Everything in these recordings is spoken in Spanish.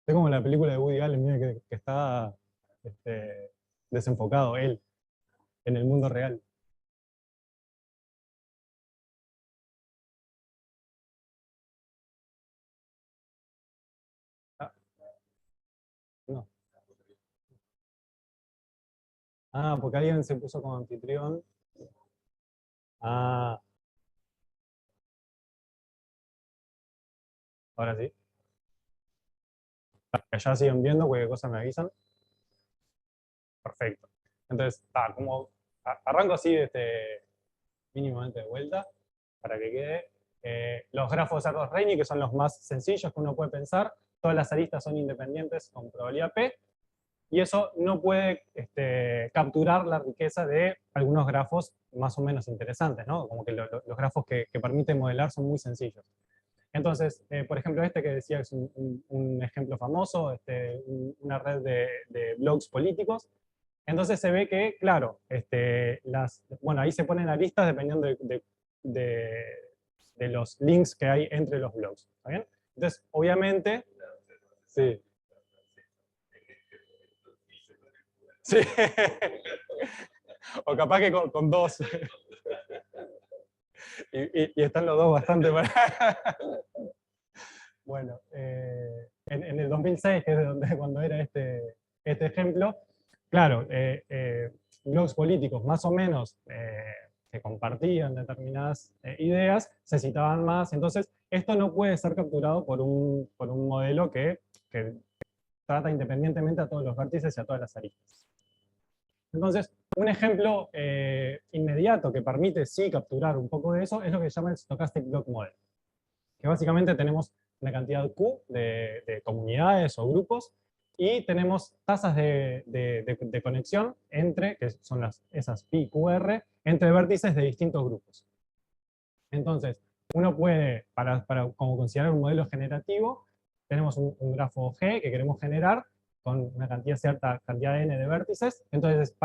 Es como la película de Woody Allen, mira, que está este, desenfocado él en el mundo real. Ah, no. Ah, porque alguien se puso como anfitrión. Ah, ahora sí. Que ya siguen viendo, cualquier cosa me avisan. Perfecto. Entonces, como arranco así mínimamente de vuelta, para que quede. Los grafos de Erdős-Rényi, que son los más sencillos que uno puede pensar, todas las aristas son independientes con probabilidad P, y eso no puede capturar la riqueza de algunos grafos más o menos interesantes, ¿no? Como que los grafos que permiten modelar son muy sencillos. Entonces, por ejemplo, que decía es un ejemplo famoso, una red de blogs políticos. Entonces se ve que, claro, bueno, ahí se ponen aristas dependiendo de los links que hay entre los blogs. ¿Está bien? Entonces, obviamente, sí. Sí. O capaz que con dos. Y están los dos bastante para... Bueno, en el 2006, que es cuando era este ejemplo, claro, blogs políticos más o menos que compartían determinadas ideas, se citaban más. Entonces, esto no puede ser capturado por un modelo que trata independientemente a todos los vértices y a todas las aristas. Entonces, un ejemplo inmediato que permite sí capturar un poco de eso es lo que se llama el Stochastic Block Model, que básicamente tenemos una cantidad Q de comunidades o grupos, y tenemos tasas de conexión entre, que son esas pi QR, entre vértices de distintos grupos. Entonces, uno puede, para como considerar un modelo generativo, tenemos un grafo G que queremos generar con una cierta cantidad n de vértices. Entonces,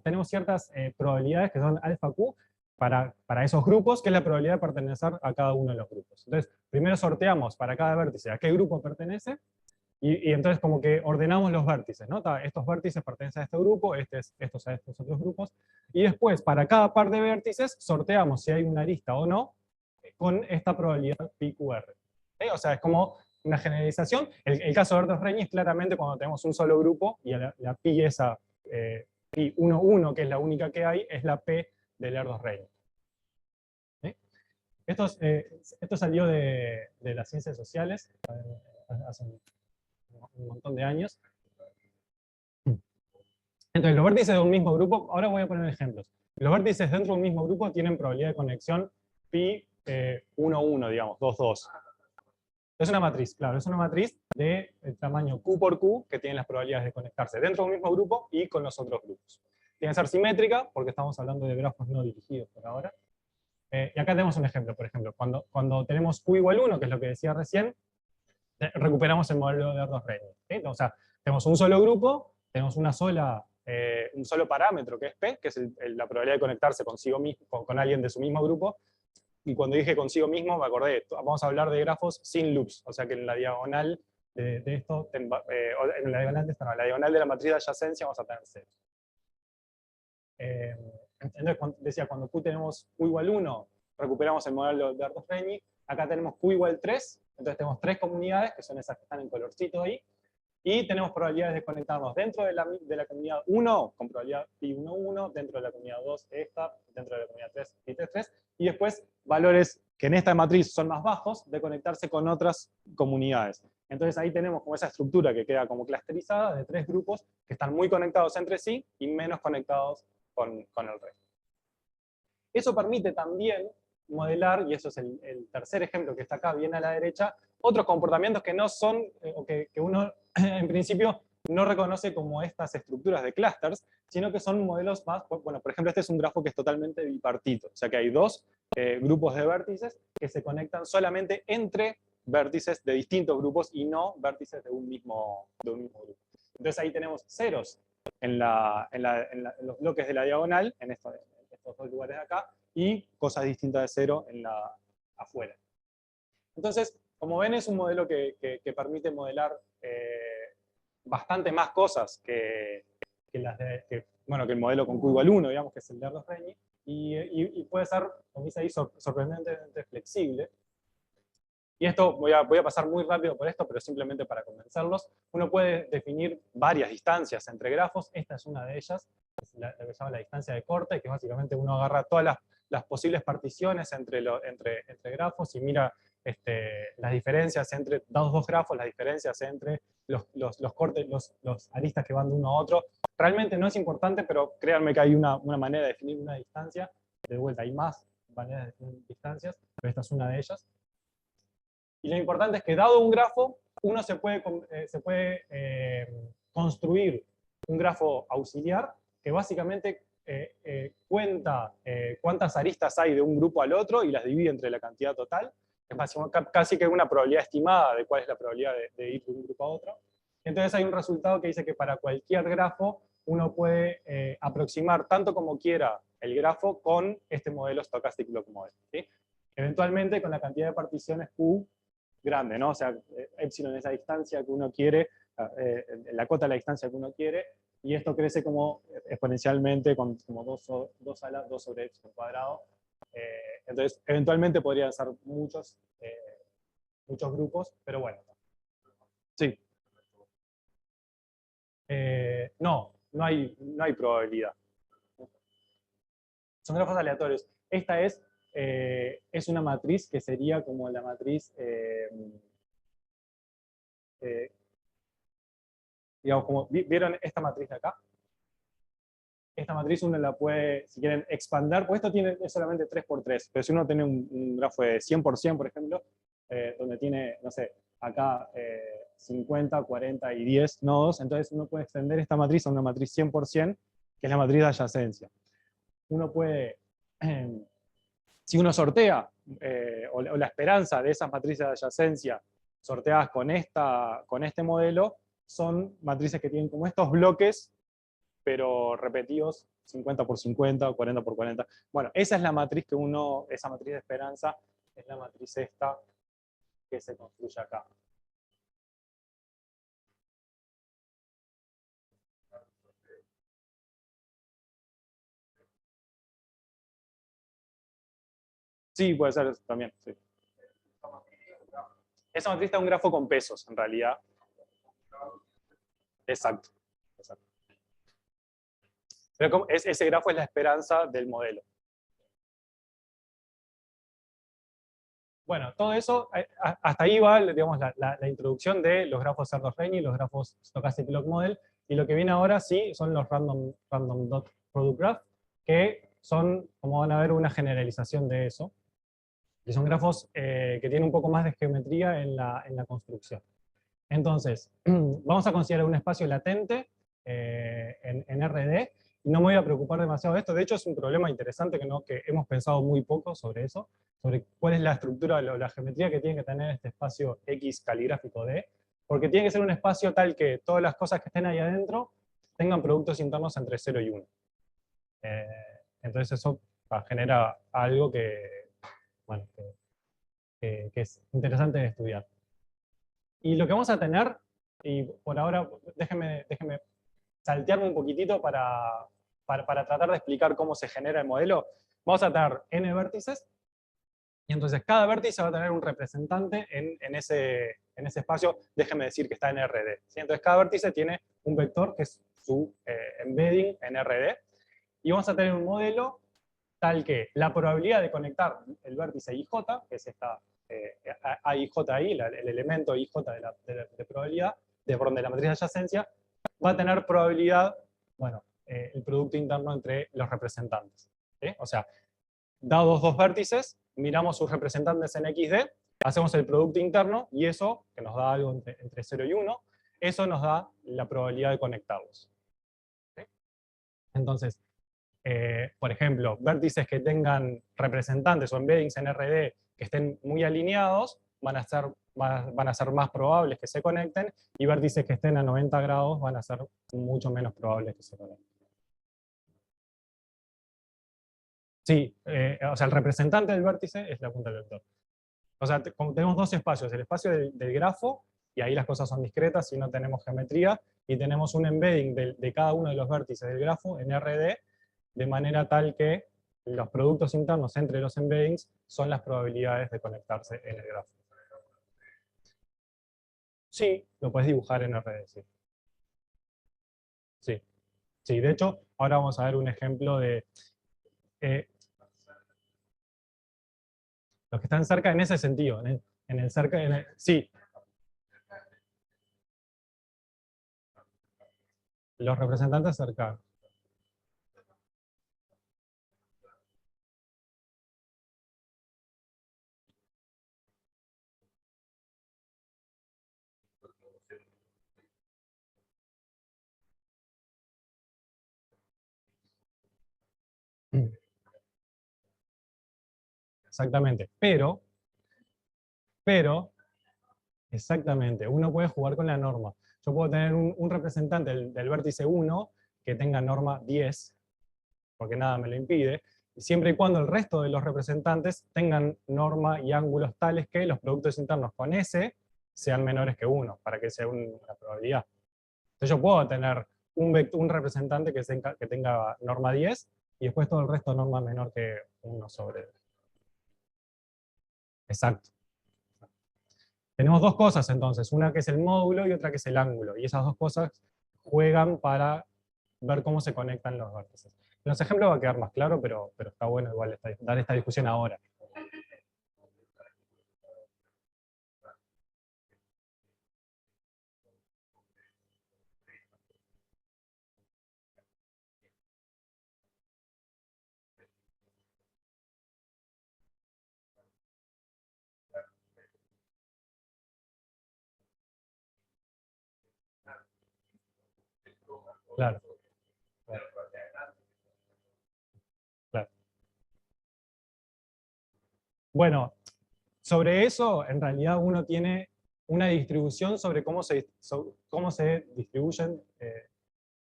tenemos ciertas probabilidades que son alfa Q para esos grupos, que es la probabilidad de pertenecer a cada uno de los grupos. Entonces, primero sorteamos para cada vértice a qué grupo pertenece, y entonces como que ordenamos los vértices, ¿no? Estos vértices pertenecen a este grupo, estos a estos otros grupos, y después para cada par de vértices sorteamos si hay una arista o no con esta probabilidad PQR. O sea, es como una generalización. El caso de Erdős-Rényi es claramente cuando tenemos un solo grupo, y la pi esa, pi 1, 1, que es la única que hay, es la P del Erdős-Rényi. Esto salió de las ciencias sociales hace un montón de años. Entonces, los vértices de un mismo grupo, ahora voy a poner ejemplos. Los vértices dentro de un mismo grupo tienen probabilidad de conexión pi 1, 1, digamos, 2, 2. Es una matriz, claro, es una matriz de tamaño Q por Q que tiene las probabilidades de conectarse dentro de un mismo grupo y con los otros grupos. Tiene que ser simétrica, porque estamos hablando de grafos no dirigidos por ahora. Y acá tenemos un ejemplo, por ejemplo, cuando tenemos Q igual 1, que es lo que decía recién, recuperamos el modelo de Erdős-Rényi. ¿Sí? O sea, tenemos un solo grupo, tenemos un solo parámetro que es P, que es la probabilidad de conectarse consigo mismo, con alguien de su mismo grupo. Y cuando dije consigo mismo, me acordé, vamos a hablar de grafos sin loops, o sea que en la diagonal de esto, en la diagonal de esta, no, en la diagonal de la matriz de adyacencia vamos a tener 0. Entonces, decía, cuando Q tenemos Q igual 1, recuperamos el modelo de Erdős-Rényi. Acá tenemos Q igual 3, entonces tenemos 3 comunidades, que son esas que están en colorcito ahí, y tenemos probabilidades de conectarnos dentro de la comunidad 1, con probabilidad pi 1, 1, dentro de la comunidad 2, esta, dentro de la comunidad 3, pi 3, 3, y después valores que en esta matriz son más bajos, de conectarse con otras comunidades. Entonces ahí tenemos como esa estructura que queda como clusterizada de 3 grupos que están muy conectados entre sí y menos conectados con el resto. Eso permite también modelar, y eso es el tercer ejemplo que está acá bien a la derecha, otros comportamientos que no son, o que uno en principio no reconoce como estas estructuras de clusters, sino que son modelos más, bueno, por ejemplo, este es un grafo que es totalmente bipartito, o sea que hay dos grupos de vértices que se conectan solamente entre vértices de distintos grupos y no vértices de un mismo grupo. Entonces ahí tenemos ceros en los bloques de la diagonal, en estos dos lugares de acá, y cosas distintas de 0 afuera. Entonces, como ven, es un modelo que permite modelar bastante más cosas que el modelo con Q igual 1, digamos, que es el de Erdős-Rényi, y puede ser, como dice ahí, sorprendentemente flexible. Y esto, voy a pasar muy rápido por esto, pero simplemente para convencerlos. Uno puede definir varias distancias entre grafos. Esta es una de ellas, es la que se llama la distancia de corte, que básicamente uno agarra todas las posibles particiones entre grafos y mira las diferencias entre, dados dos grafos, las diferencias entre los cortes, los aristas que van de uno a otro. Realmente no es importante, pero créanme que hay una manera de definir una distancia. De vuelta, hay más maneras de definir distancias, pero esta es una de ellas. Y lo importante es que, dado un grafo, uno se puede construir un grafo auxiliar que básicamente cuenta cuántas aristas hay de un grupo al otro y las divide entre la cantidad total. Es casi que una probabilidad estimada de cuál es la probabilidad de ir de un grupo a otro. Entonces hay un resultado que dice que para cualquier grafo uno puede aproximar tanto como quiera el grafo con este modelo Stochastic Block Model, ¿sí? Eventualmente con la cantidad de particiones Q grande, ¿no? O sea, epsilon es la distancia que uno quiere, la cota de la distancia que uno quiere, y esto crece como exponencialmente con como 2 sobre epsilon cuadrado. Entonces, eventualmente podrían ser muchos grupos, pero bueno. Sí. No hay probabilidad. Son grafos aleatorios. Esta es una matriz que sería como la matriz, digamos, como, ¿vieron esta matriz de acá? Esta matriz uno la puede, si quieren, expander, porque esto es solamente 3×3, pero si uno tiene un grafo de 100%, por ejemplo, donde tiene, no sé, acá 50, 40 y 10 nodos, entonces uno puede extender esta matriz a una matriz 100%, que es la matriz de adyacencia. Uno puede, si uno sortea, o la esperanza de esas matrices de adyacencia sorteadas con este modelo, son matrices que tienen como estos bloques, pero repetidos 50×50 o 40×40. Bueno, esa es la matriz esa matriz de esperanza, es la matriz esta que se construye acá. Sí, puede ser eso también, sí. Esa matriz está un grafo con pesos, en realidad. Exacto. Pero ese grafo es la esperanza del modelo. Bueno, todo eso, hasta ahí va, digamos, la introducción de los grafos Erdős-Rényi y los grafos Stochastic Block Model, y lo que viene ahora sí son los Random Dot Product Graph, que son, como van a ver, una generalización de eso, y son grafos que tienen un poco más de geometría en la construcción. Entonces, vamos a considerar un espacio latente en RD, y no me voy a preocupar demasiado de esto. De hecho, es un problema interesante que hemos pensado muy poco sobre eso, sobre cuál es la estructura o la geometría que tiene que tener este espacio X caligráfico D, porque tiene que ser un espacio tal que todas las cosas que estén ahí adentro tengan productos internos entre 0 y 1. Entonces eso genera algo bueno, que es interesante de estudiar. Y lo que vamos a tener, y por ahora déjenme saltearme un poquitito para tratar de explicar cómo se genera el modelo. Vamos a tener n vértices, y entonces cada vértice va a tener un representante en ese espacio, déjenme decir que está en RD. ¿Sí? Entonces cada vértice tiene un vector que es su embedding en RD, y vamos a tener un modelo tal que la probabilidad de conectar el vértice IJ, que es esta AIJ ahí, el elemento IJ de probabilidad, de la matriz de adyacencia, va a tener probabilidad, bueno, el producto interno entre los representantes. ¿Sí? O sea, dados dos vértices, miramos sus representantes en XD, hacemos el producto interno, y eso, que nos da algo entre 0 y 1, eso nos da la probabilidad de conectarlos. ¿Sí? Entonces, por ejemplo, vértices que tengan representantes o embeddings en RD que estén muy alineados, van a ser más probables que se conecten, y vértices que estén a 90 grados van a ser mucho menos probables que se conecten. Sí, o sea, el representante del vértice es la punta del vector. O sea, como tenemos dos espacios, el espacio del grafo y ahí las cosas son discretas y no tenemos geometría, y tenemos un embedding de cada uno de los vértices del grafo en RD, de manera tal que los productos internos entre los embeddings son las probabilidades de conectarse en el grafo. Sí, lo puedes dibujar en RD, sí. Sí, sí, de hecho, ahora vamos a ver un ejemplo de eh, los que están cerca en ese sentido, en el cerca, sí, los representantes cercanos. Exactamente, pero, exactamente, uno puede jugar con la norma. Yo puedo tener un representante del vértice 1 que tenga norma 10, porque nada me lo impide, siempre y cuando el resto de los representantes tengan norma y ángulos tales que los productos internos con S sean menores que 1, para que sea una probabilidad. Entonces yo puedo tener un representante que tenga norma 10 y después todo el resto norma menor que 1 sobre. Exacto. Tenemos dos cosas entonces, una que es el módulo y otra que es el ángulo, y esas dos cosas juegan para ver cómo se conectan los vértices. En los ejemplos va a quedar más claro, pero está bueno igual dar esta discusión ahora. Claro, claro. Bueno, sobre eso, en realidad uno tiene una distribución sobre cómo se distribuyen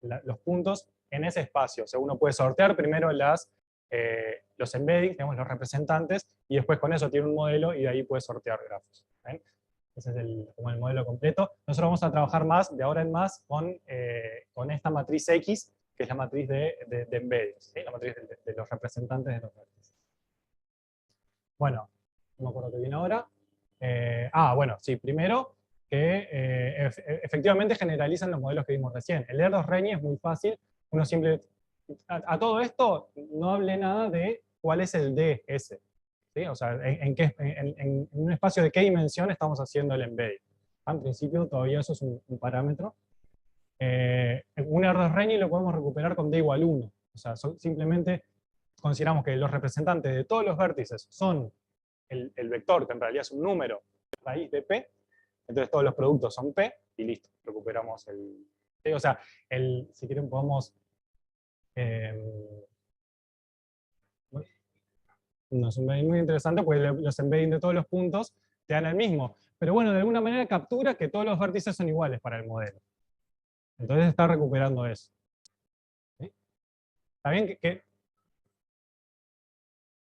los puntos en ese espacio. O sea, uno puede sortear primero los embeddings, tenemos los representantes, y después con eso tiene un modelo y de ahí puede sortear grafos. ¿Ven? Ese es como el modelo completo. Nosotros vamos a trabajar más, de ahora en más, con esta matriz X, que es la matriz de embeddings, ¿sí? La matriz de los representantes de los vértices. Bueno, no me acuerdo qué viene ahora. Bueno, sí, primero que efectivamente generalizan los modelos que vimos recién. El Erdős-Rényi es muy fácil, uno simple... A todo esto no hablé nada de cuál es el DS, ¿sí? O sea, en un espacio de qué dimensión estamos haciendo el embedding. En principio todavía eso es un parámetro. Un Erdős-Rényi lo podemos recuperar con D igual 1. O sea, simplemente consideramos que los representantes de todos los vértices son el vector, que en realidad es un número, raíz de P, entonces todos los productos son P, y listo, recuperamos el... O sea, si quieren podemos... no es un embedding muy interesante, porque los embeddings de todos los puntos te dan el mismo. Pero bueno, de alguna manera captura que todos los vértices son iguales para el modelo. Entonces está recuperando eso. ¿Sí? Está bien que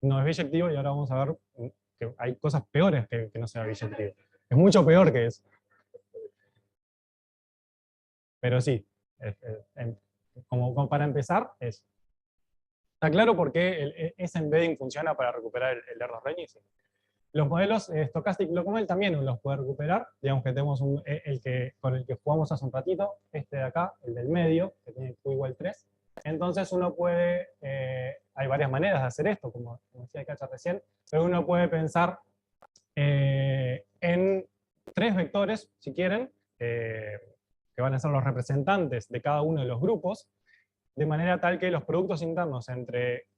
no es biyectivo, y ahora vamos a ver que hay cosas peores que no sea biyectivo. Es mucho peor que eso. Pero sí, como para empezar, ¿está claro por qué ese embedding funciona para recuperar el Erdős-Rényi? Sí. Los modelos Stochastic Local también los puede recuperar. Digamos que tenemos con el que jugamos hace un ratito, este de acá, el del medio, que tiene Q igual 3. Entonces uno puede, hay varias maneras de hacer esto, como decía Cacha recién, pero uno puede pensar en tres vectores, si quieren, que van a ser los representantes de cada uno de los grupos, de manera tal que los productos internos entre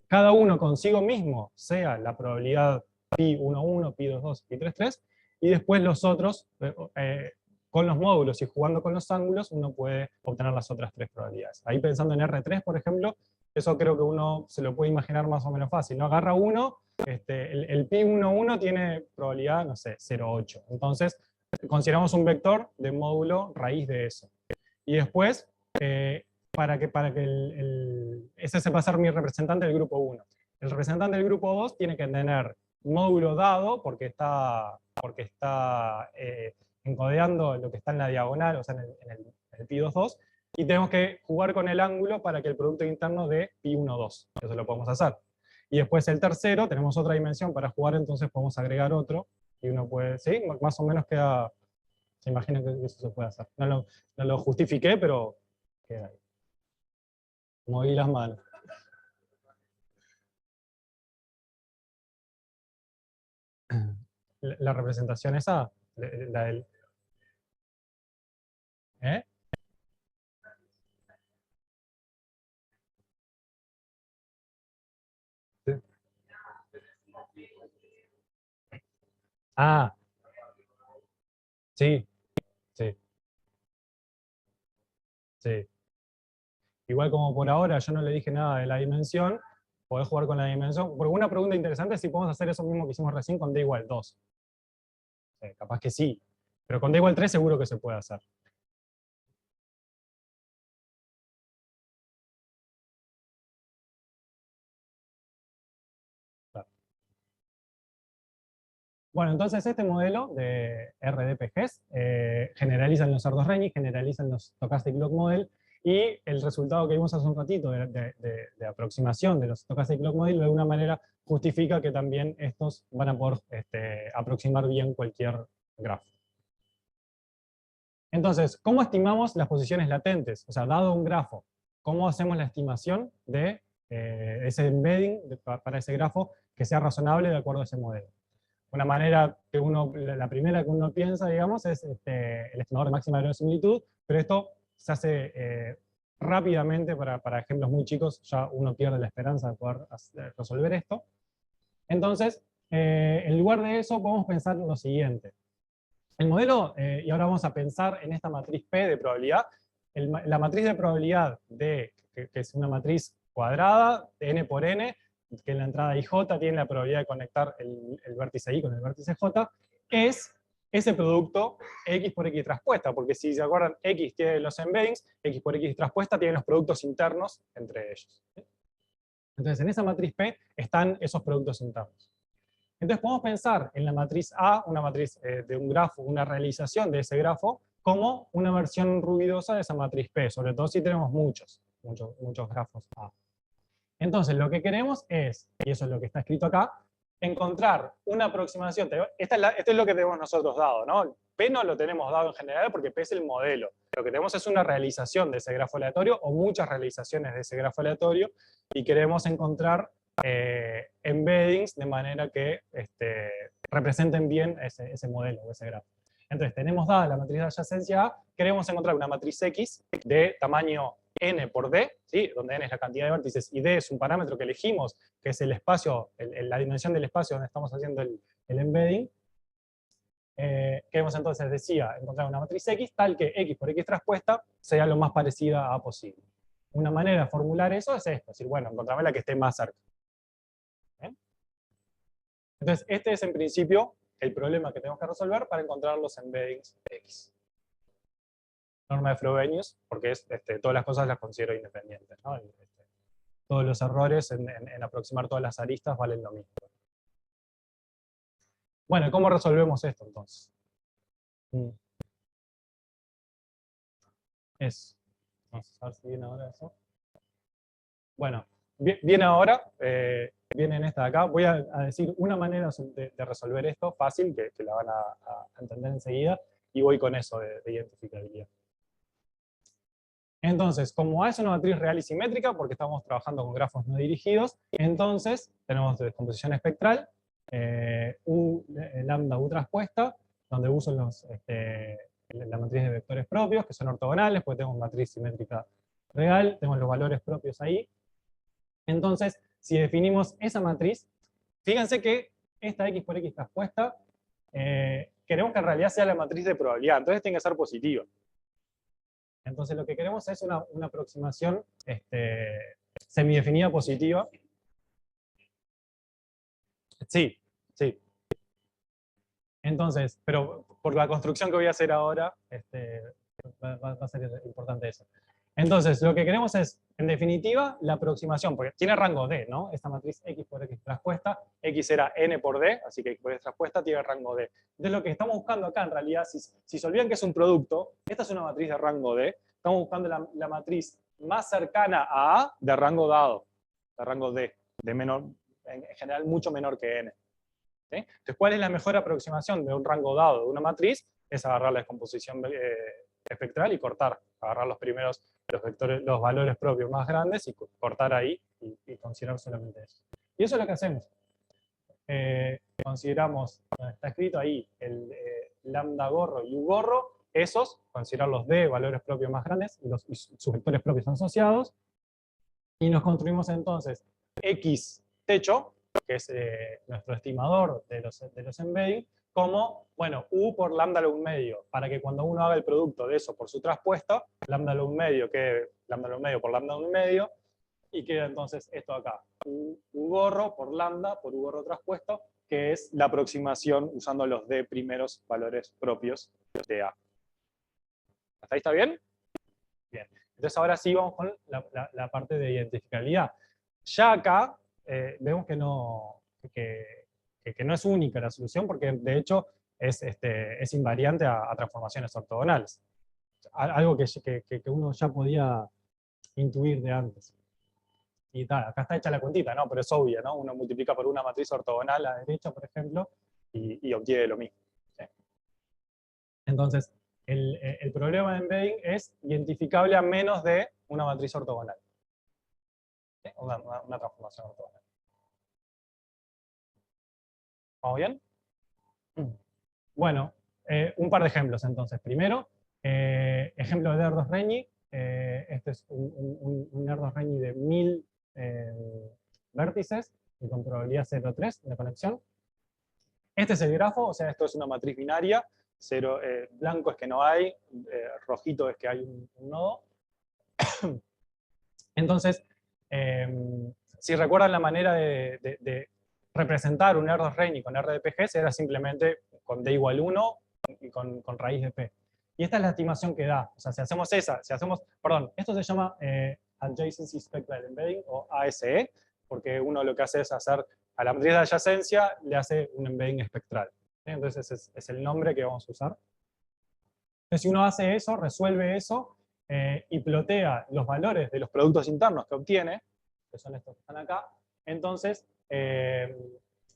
cada uno consigo mismo sea la probabilidad pi11, pi22, pi33, y después los otros, con los módulos y jugando con los ángulos, uno puede obtener las otras tres probabilidades. Ahí pensando en R3, por ejemplo, eso creo que uno se lo puede imaginar más o menos fácil, ¿no? Agarra uno, el pi11 tiene probabilidad, no sé, 0,8. Entonces, consideramos un vector de módulo raíz de eso. Y después, para que ese se va a ser mi representante del grupo 1. El representante del grupo 2 tiene que tener módulo dado porque está encodeando lo que está en la diagonal, o sea, en el pi 2,2, y tenemos que jugar con el ángulo para que el producto interno dé pi 1,2. Eso lo podemos hacer. Y después el tercero, tenemos otra dimensión para jugar, entonces podemos agregar otro, y uno puede, ¿sí? Más o menos queda, se imagina que eso se puede hacer. No lo justifiqué, pero queda ahí. Moví las manos. La representación esa, la del... ¿Eh? Sí. Ah, sí, sí, sí. Igual como por ahora yo no le dije nada de la dimensión, podés jugar con la dimensión. Porque una pregunta interesante es si podemos hacer eso mismo que hicimos recién con d igual 2. Capaz que sí, pero con d igual 3 seguro que se puede hacer. Claro. Bueno, entonces este modelo de RDPGs generalizan los Erdős-Rényi, generalizan los Stochastic Log Model, y el resultado que vimos hace un ratito de aproximación de los Stochastic Log Model de alguna manera justifica que también estos van a poder aproximar bien cualquier grafo. Entonces, ¿cómo estimamos las posiciones latentes? O sea, dado un grafo, ¿cómo hacemos la estimación de ese embedding para ese grafo que sea razonable de acuerdo a ese modelo? Una manera que la primera que uno piensa, digamos, es el estimador de máxima verosimilitud, pero esto se hace rápidamente para ejemplos muy chicos, ya uno pierde la esperanza de poder resolver esto. Entonces, en lugar de eso, podemos pensar lo siguiente. El modelo, y ahora vamos a pensar en esta matriz P de probabilidad, la matriz de probabilidad, que es una matriz cuadrada, de n por n, que en la entrada IJ tiene la probabilidad de conectar el vértice I con el vértice J, es ese producto X por X traspuesta, porque si se acuerdan, X tiene los embeddings, X por X traspuesta tiene los productos internos entre ellos. Entonces, en esa matriz P están esos productos internos. Entonces podemos pensar en la matriz A, una matriz de un grafo, una realización de ese grafo, como una versión ruidosa de esa matriz P, sobre todo si tenemos muchos grafos A. Entonces lo que queremos es, y eso es lo que está escrito acá, encontrar una aproximación. Esto es lo que tenemos nosotros dado, ¿no? P no lo tenemos dado en general porque P es el modelo. Lo que tenemos es una realización de ese grafo aleatorio o muchas realizaciones de ese grafo aleatorio y queremos encontrar embeddings de manera que representen bien ese modelo o ese grafo. Entonces tenemos dada la matriz de adyacencia A, queremos encontrar una matriz X de tamaño n por d, ¿sí? Donde n es la cantidad de vértices y d es un parámetro que elegimos, que es el espacio, la dimensión del espacio donde estamos haciendo el embedding. Queremos entonces, decía, encontrar una matriz X tal que X por X traspuesta sea lo más parecida a posible. Una manera de formular eso es esto, es decir, bueno, encontrame la que esté más cerca. ¿Bien? Entonces, este es en principio el problema que tenemos que resolver para encontrar los embeddings X. Norma de Frobenius, porque todas las cosas las considero independientes, ¿no? Todos los errores en aproximar todas las aristas valen lo mismo. Bueno, ¿cómo resolvemos esto entonces? Eso. Vamos a ver si viene ahora eso. Bueno, viene ahora, viene en esta de acá. Voy a decir una manera de resolver esto, fácil, que la van a entender enseguida, y voy con eso de identificabilidad. Entonces, como A es una matriz real y simétrica, porque estamos trabajando con grafos no dirigidos, entonces tenemos descomposición espectral, U lambda U traspuesta, donde U son la matriz de vectores propios, que son ortogonales, porque tenemos matriz simétrica real, tenemos los valores propios ahí. Entonces, si definimos esa matriz, fíjense que esta X por X traspuesta, queremos que en realidad sea la matriz de probabilidad, entonces tiene que ser positiva. Entonces lo que queremos es una aproximación semidefinida positiva. Sí, sí. Entonces, pero por la construcción que voy a hacer ahora, va a ser importante eso. Entonces, lo que queremos es En definitiva, la aproximación, porque tiene rango D, ¿no? Esta matriz X por X traspuesta, X era N por D, así que X por X traspuesta tiene rango D. Entonces lo que estamos buscando acá, en realidad, si se olvidan que es un producto, esta es una matriz de rango D, estamos buscando la matriz más cercana a de rango dado, de rango D, de menor, en general mucho menor que N. ¿Sí? Entonces, ¿cuál es la mejor aproximación de un rango dado de una matriz? Es agarrar la descomposición espectral y cortar, agarrar los primeros, los vectores, los valores propios más grandes y cortar ahí y considerar solamente eso. Y eso es lo que hacemos. Consideramos, está escrito ahí, el lambda gorro y u gorro, esos, considerar los D, valores propios más grandes, y sus vectores propios asociados, y nos construimos entonces X techo, que es nuestro estimador de los embedding, como, bueno, U por lambda log medio, para que cuando uno haga el producto de eso por su traspuesto, lambda log medio quede lambda log medio por lambda log medio, y queda entonces esto acá, U gorro por lambda por U gorro traspuesto, que es la aproximación usando los D primeros valores propios de A. ¿Hasta ahí está bien? Bien. Entonces ahora sí vamos con la parte de identificabilidad. Ya acá vemos que no es única la solución, porque de hecho es invariante a transformaciones ortogonales. Algo que uno ya podía intuir de antes. Y tal, acá está hecha la cuentita, ¿no? Pero es obvia, ¿no? Uno multiplica por una matriz ortogonal a la derecha, por ejemplo, y obtiene lo mismo. ¿Sí? Entonces, el problema de embedding es identificable a menos de una matriz ortogonal. ¿Sí? Una transformación ortogonal. ¿Vamos bien? Bueno, un par de ejemplos entonces. Primero, ejemplo de Erdős-Rényi. Este es un Erdős-Rényi de 1000 vértices y con probabilidad 0,3 de conexión. Este es el grafo, o sea, esto es una matriz binaria. Blanco es que no hay, rojito es que hay un nodo. Entonces, si recuerdan la manera de representar un Erdős-Rényi con RDPG, era simplemente con D igual 1 y con raíz de P. Y esta es la estimación que da. O sea, si hacemos esa, perdón, esto se llama Adjacency Spectral Embedding, o ASE, porque uno lo que hace es hacer a la matriz de adyacencia, le hace un embedding espectral. Entonces ese es el nombre que vamos a usar. Entonces si uno hace eso, resuelve eso, y plotea los valores de los productos internos que obtiene, que son estos que están acá, entonces,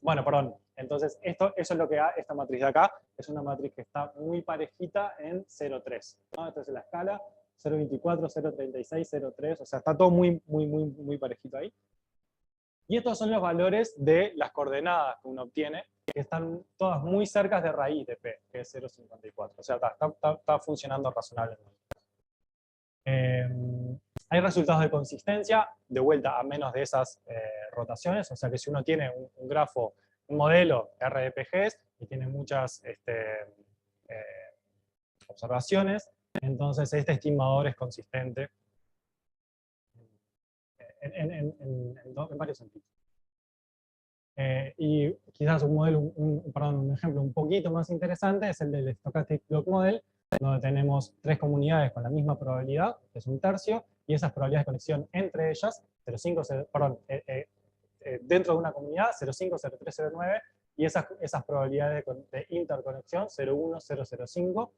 bueno, perdón, entonces eso es lo que da esta matriz de acá, es una matriz que está muy parejita en 0,3, ¿no? Esta es la escala, 0,24, 0,36, 0,3, o sea, está todo muy parejito ahí. Y estos son los valores de las coordenadas que uno obtiene, que están todas muy cerca de raíz de P, que es 0,54. O sea, está funcionando razonablemente. Hay resultados de consistencia, de vuelta a menos de esas rotaciones, o sea que si uno tiene un grafo, un modelo RDPGs y tiene muchas observaciones, entonces este estimador es consistente en varios sentidos. Y quizás un modelo, un ejemplo un poquito más interesante es el del Stochastic Block Model, donde tenemos tres comunidades con la misma probabilidad, que es un tercio, y esas probabilidades de conexión entre ellas, 0,5, dentro de una comunidad, 0,5, 0,3, 0,9, y esas probabilidades de interconexión, 0,1, 0,05.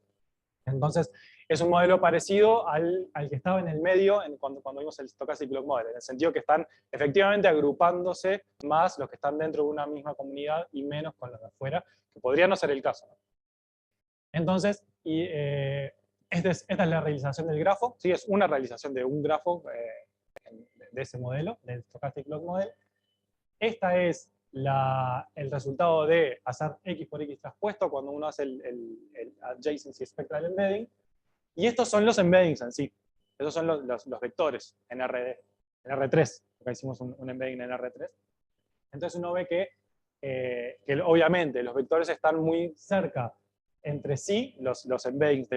Entonces, es un modelo parecido al que estaba en el medio cuando vimos el Stochastic Block Model, en el sentido que están efectivamente agrupándose más los que están dentro de una misma comunidad y menos con los de afuera, que podría no ser el caso. Entonces, esta es la realización del grafo, ¿sí? Es una realización de un grafo de ese modelo, del Stochastic Block Model. Esta es el resultado de hacer X por X traspuesto cuando uno hace el Adjacency Spectral Embedding. Y estos son los embeddings en sí. Esos son los vectores en R3. Acá hicimos un embedding en R3. Entonces uno ve que obviamente los vectores están muy cerca entre sí, los embeddings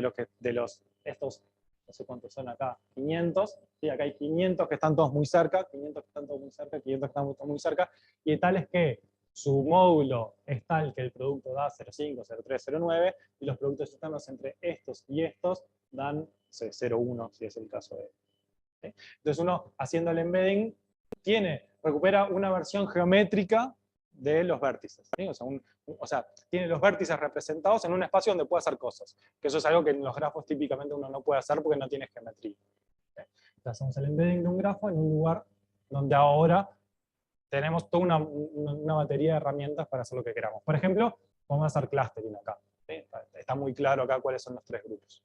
estos, no sé cuántos son acá, 500, ¿sí? Acá hay 500 que están todos muy cerca, 500 que están todos muy cerca, 500 que están todos muy cerca, y tal es que su módulo es tal que el producto da 0,5, 0,3, 0,9, y los productos externos entre estos y estos dan 0,1, si es el caso ¿sí? Entonces uno, haciendo el embedding, recupera una versión geométrica de los vértices. ¿Sí? O sea, tiene los vértices representados en un espacio donde puede hacer cosas. Que eso es algo que en los grafos típicamente uno no puede hacer porque no tiene geometría. ¿Sí? Entonces hacemos el embedding de un grafo en un lugar donde ahora tenemos toda una batería de herramientas para hacer lo que queramos. Por ejemplo, vamos a hacer clustering acá. ¿Sí? Está muy claro acá cuáles son los tres grupos.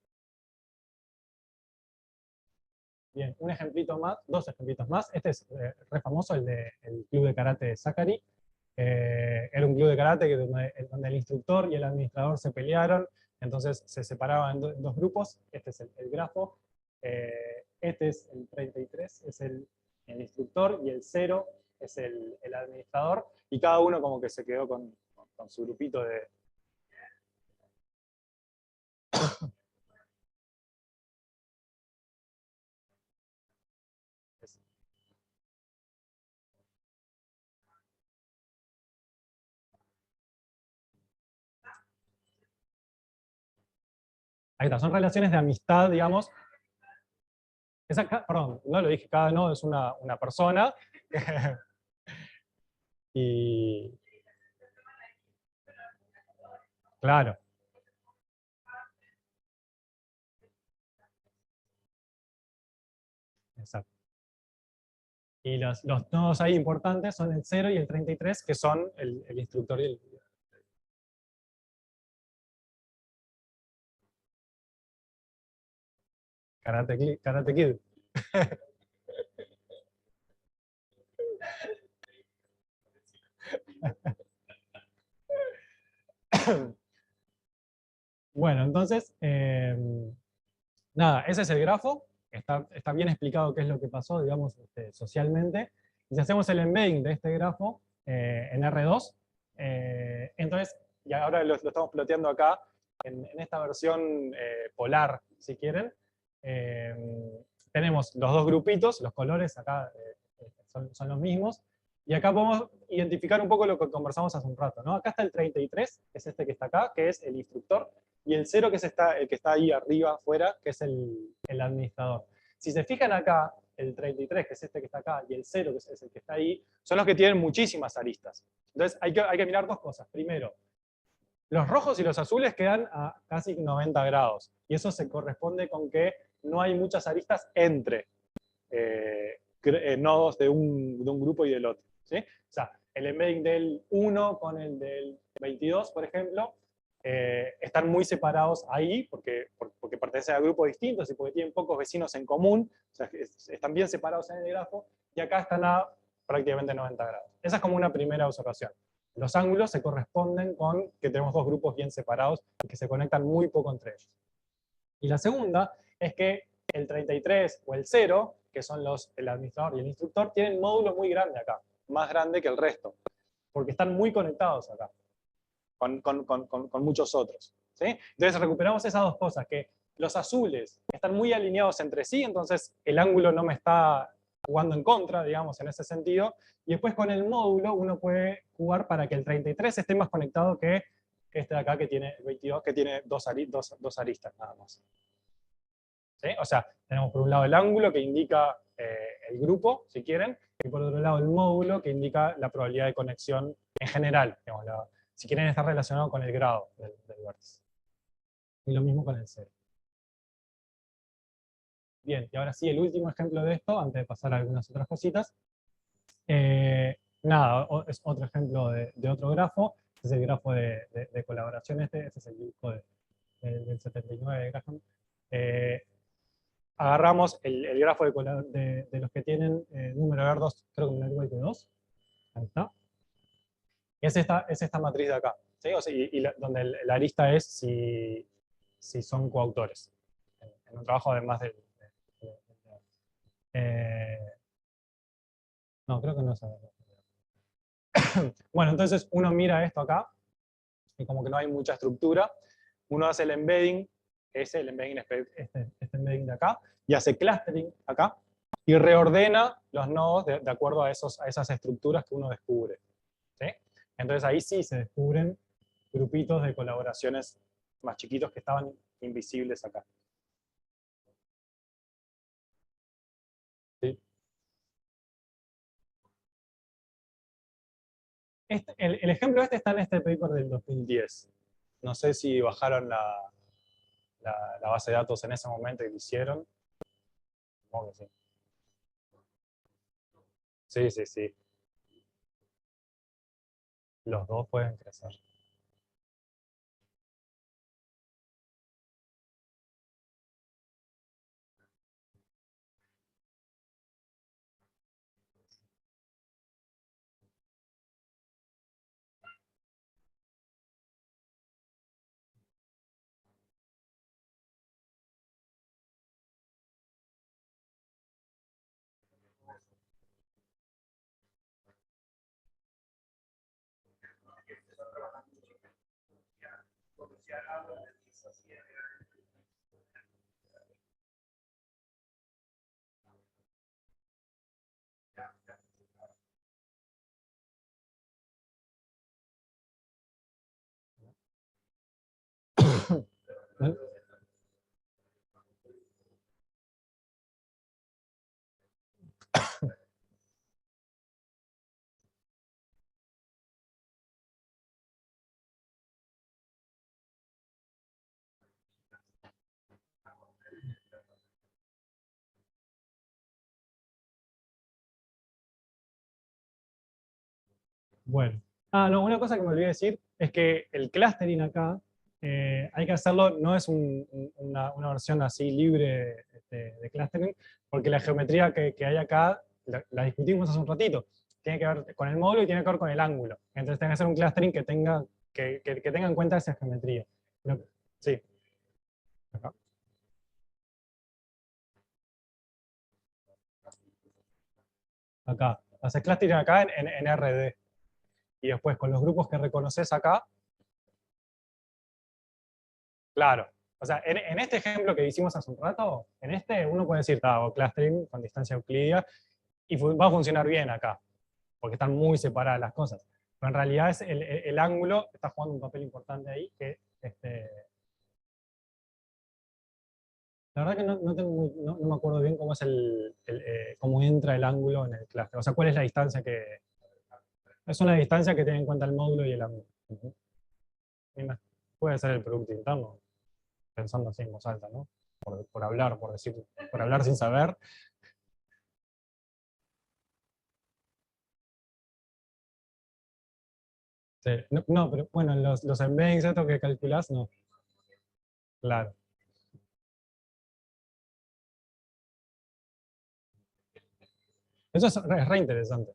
Bien, un ejemplito más, dos ejemplitos más. Este es re famoso, el club de karate de Zachary. Era un club de karate donde el instructor y el administrador se pelearon, entonces se separaban en dos grupos. Este es el grafo. Este es el 33, es el instructor, y el 0 es el administrador, y cada uno como que se quedó con su grupito de... Ahí está, son relaciones de amistad, digamos. Perdón, no lo dije, cada nodo es una persona. Y claro, exacto. Y los nodos ahí importantes son el 0 y el 33, que son el instructor y el... Karate Kid. Bueno, entonces, nada, ese es el grafo. Está bien explicado qué es lo que pasó, digamos, socialmente. Y si hacemos el embedding de este grafo en R2, entonces, y ahora lo estamos ploteando acá, en esta versión polar, si quieren, eh, tenemos los dos grupitos, los colores acá son los mismos, y acá podemos identificar un poco lo que conversamos hace un rato, ¿no? Acá está el 33, que es este que está acá, que es el instructor, y el 0, que es el que está ahí arriba, afuera, que es el administrador. Si se fijan acá, el 33, que es este que está acá, y el 0, que es el que está ahí, son los que tienen muchísimas aristas. Entonces hay que mirar dos cosas. Primero, los rojos y los azules quedan a casi 90 grados, y eso se corresponde con que no hay muchas aristas entre nodos de un grupo y del otro. ¿Sí? O sea, el embedding del 1 con el del 22, por ejemplo, están muy separados ahí porque pertenecen a grupos distintos y porque tienen pocos vecinos en común, o sea, están bien separados en el grafo, y acá están a prácticamente 90 grados. Esa es como una primera observación. Los ángulos se corresponden con que tenemos dos grupos bien separados y que se conectan muy poco entre ellos. Y la segunda es que el 33 o el 0, que son el administrador y el instructor, tienen módulos muy grandes acá, más grande que el resto, porque están muy conectados acá, con muchos otros. ¿Sí? Entonces recuperamos esas dos cosas, que los azules están muy alineados entre sí, entonces el ángulo no me está jugando en contra, digamos, en ese sentido, y después con el módulo uno puede jugar para que el 33 esté más conectado que este de acá, que tiene el 22, que tiene dos aristas nada más. ¿Sí? O sea, tenemos por un lado el ángulo que indica el grupo, si quieren, y por otro lado el módulo que indica la probabilidad de conexión en general, digamos, si quieren estar relacionado con el grado del vértice. Y lo mismo con el cero. Bien, y ahora sí, el último ejemplo de esto, antes de pasar a algunas otras cositas. Nada, es otro ejemplo de otro grafo, es el grafo de colaboración este es el dibujo del 79 de Graham. Agarramos el grafo de los que tienen número de R2, creo que menor o igual que 2. Ahí está. Es esta matriz de acá. ¿Sí? O sea, donde la arista es si son coautores. En un trabajo además del... eh, no, creo que no es. Bueno, entonces uno mira esto acá, y como que no hay mucha estructura. Uno hace el embedding, el embedding, este embedding de acá, y hace clustering acá, y reordena los nodos de acuerdo a esas estructuras que uno descubre. ¿Sí? Entonces ahí sí se descubren grupitos de colaboraciones más chiquitos que estaban invisibles acá. el ejemplo este está en este paper del 2010. No sé si bajaron la base de datos en ese momento y lo hicieron. Supongo que sí. Sí, sí, sí. Los dos pueden crecer. Bueno. Ah, no, una cosa que me olvidé decir es que el clustering acá hay que hacerlo, no es una versión así libre de clustering, porque la geometría que hay acá, la discutimos hace un ratito, tiene que ver con el módulo y tiene que ver con el ángulo. Entonces tiene que ser un clustering que tenga en cuenta esa geometría. Sí, acá. Acá. Haces clustering acá en RD. Y después con los grupos que reconoces acá, claro. O sea, en este ejemplo que hicimos hace un rato, en este uno puede decir, hago clustering con distancia euclidia y va a funcionar bien acá, porque están muy separadas las cosas. Pero en realidad es el ángulo está jugando un papel importante ahí, que la verdad que no me acuerdo bien cómo es cómo entra el ángulo en el cluster. O sea, cuál es la distancia que... Es una distancia que tiene en cuenta el módulo y el ángulo. Ujú. Puede ser el producto interno, pensando así en voz alta, ¿no? Por hablar, por decir, por hablar sin saber. Sí. No, no, pero bueno, los embeddings estos que calculás, no. Claro. Eso es re interesante.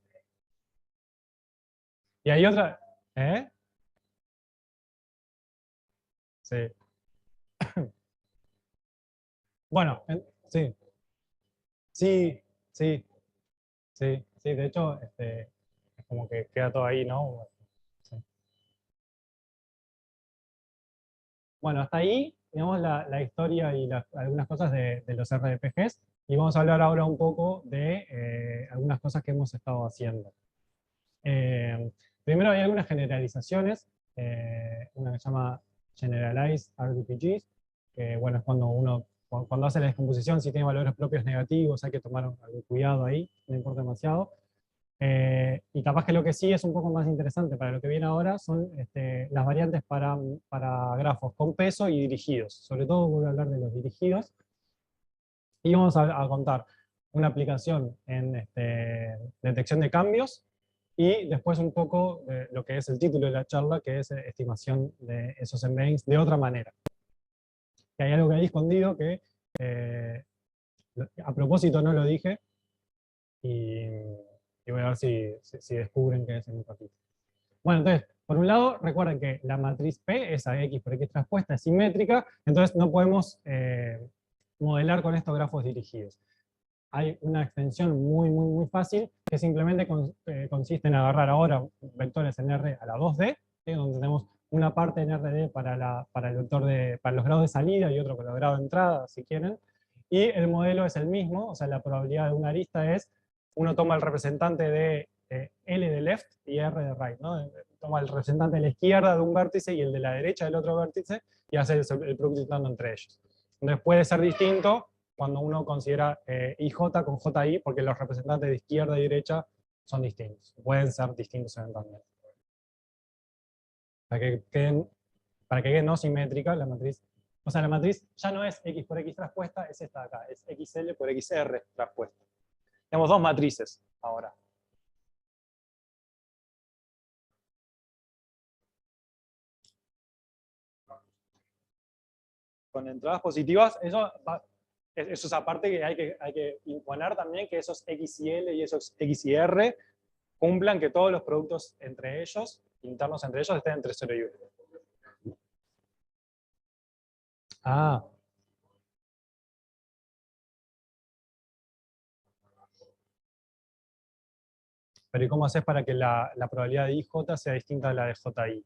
Y hay otra, ¿eh? Sí. Bueno, sí, sí, sí, sí, sí. De hecho, es como que queda todo ahí, ¿no? Sí. Bueno, hasta ahí, digamos, la historia y algunas cosas de los RPGs. Y vamos a hablar ahora un poco de algunas cosas que hemos estado haciendo. Eh, Primero hay algunas generalizaciones, una que se llama Generalized RPGs, que bueno, es cuando cuando hace la descomposición, si tiene valores propios negativos, hay que tomar algún cuidado ahí, no importa demasiado. Y capaz que lo que sí es un poco más interesante para lo que viene ahora son las variantes para grafos con peso y dirigidos. Sobre todo voy a hablar de los dirigidos. Y vamos a contar una aplicación en detección de cambios y después un poco de lo que es el título de la charla, que es estimación de esos embeddings de otra manera. Y hay algo que hay escondido que eh, a propósito no lo dije y, y voy a ver si descubren qué es en un ratito. Bueno, entonces, por un lado, recuerden que la matriz P, esa X por X transpuesta, es simétrica, entonces no podemos modelar con estos grafos dirigidos. Hay una extensión muy fácil que simplemente consiste en agarrar ahora vectores en R a la 2D, ¿sí? Donde tenemos una parte en RD para el vector para los grados de salida y otro para los grados de entrada, si quieren. Y el modelo es el mismo, o sea, la probabilidad de una arista es, uno toma el representante de L de left y R de right, ¿no? Toma el representante de la izquierda de un vértice y el de la derecha del otro vértice y hace el producto interno entre ellos. Entonces puede ser distinto cuando uno considera IJ con JI, porque los representantes de izquierda y derecha son distintos, pueden ser distintos eventualmente. para que queden, para que quede no simétrica la matriz. O sea, la matriz ya no es X por X traspuesta, es esta de acá, es XL por XR traspuesta. Tenemos dos matrices ahora. Con entradas positivas, eso es aparte que hay que imponer también que esos X y L y esos X y R cumplan que todos los productos entre ellos, internos entre ellos, estén entre 0 y 1. Ah, pero ¿y cómo haces para que la probabilidad de IJ sea distinta a la de JI?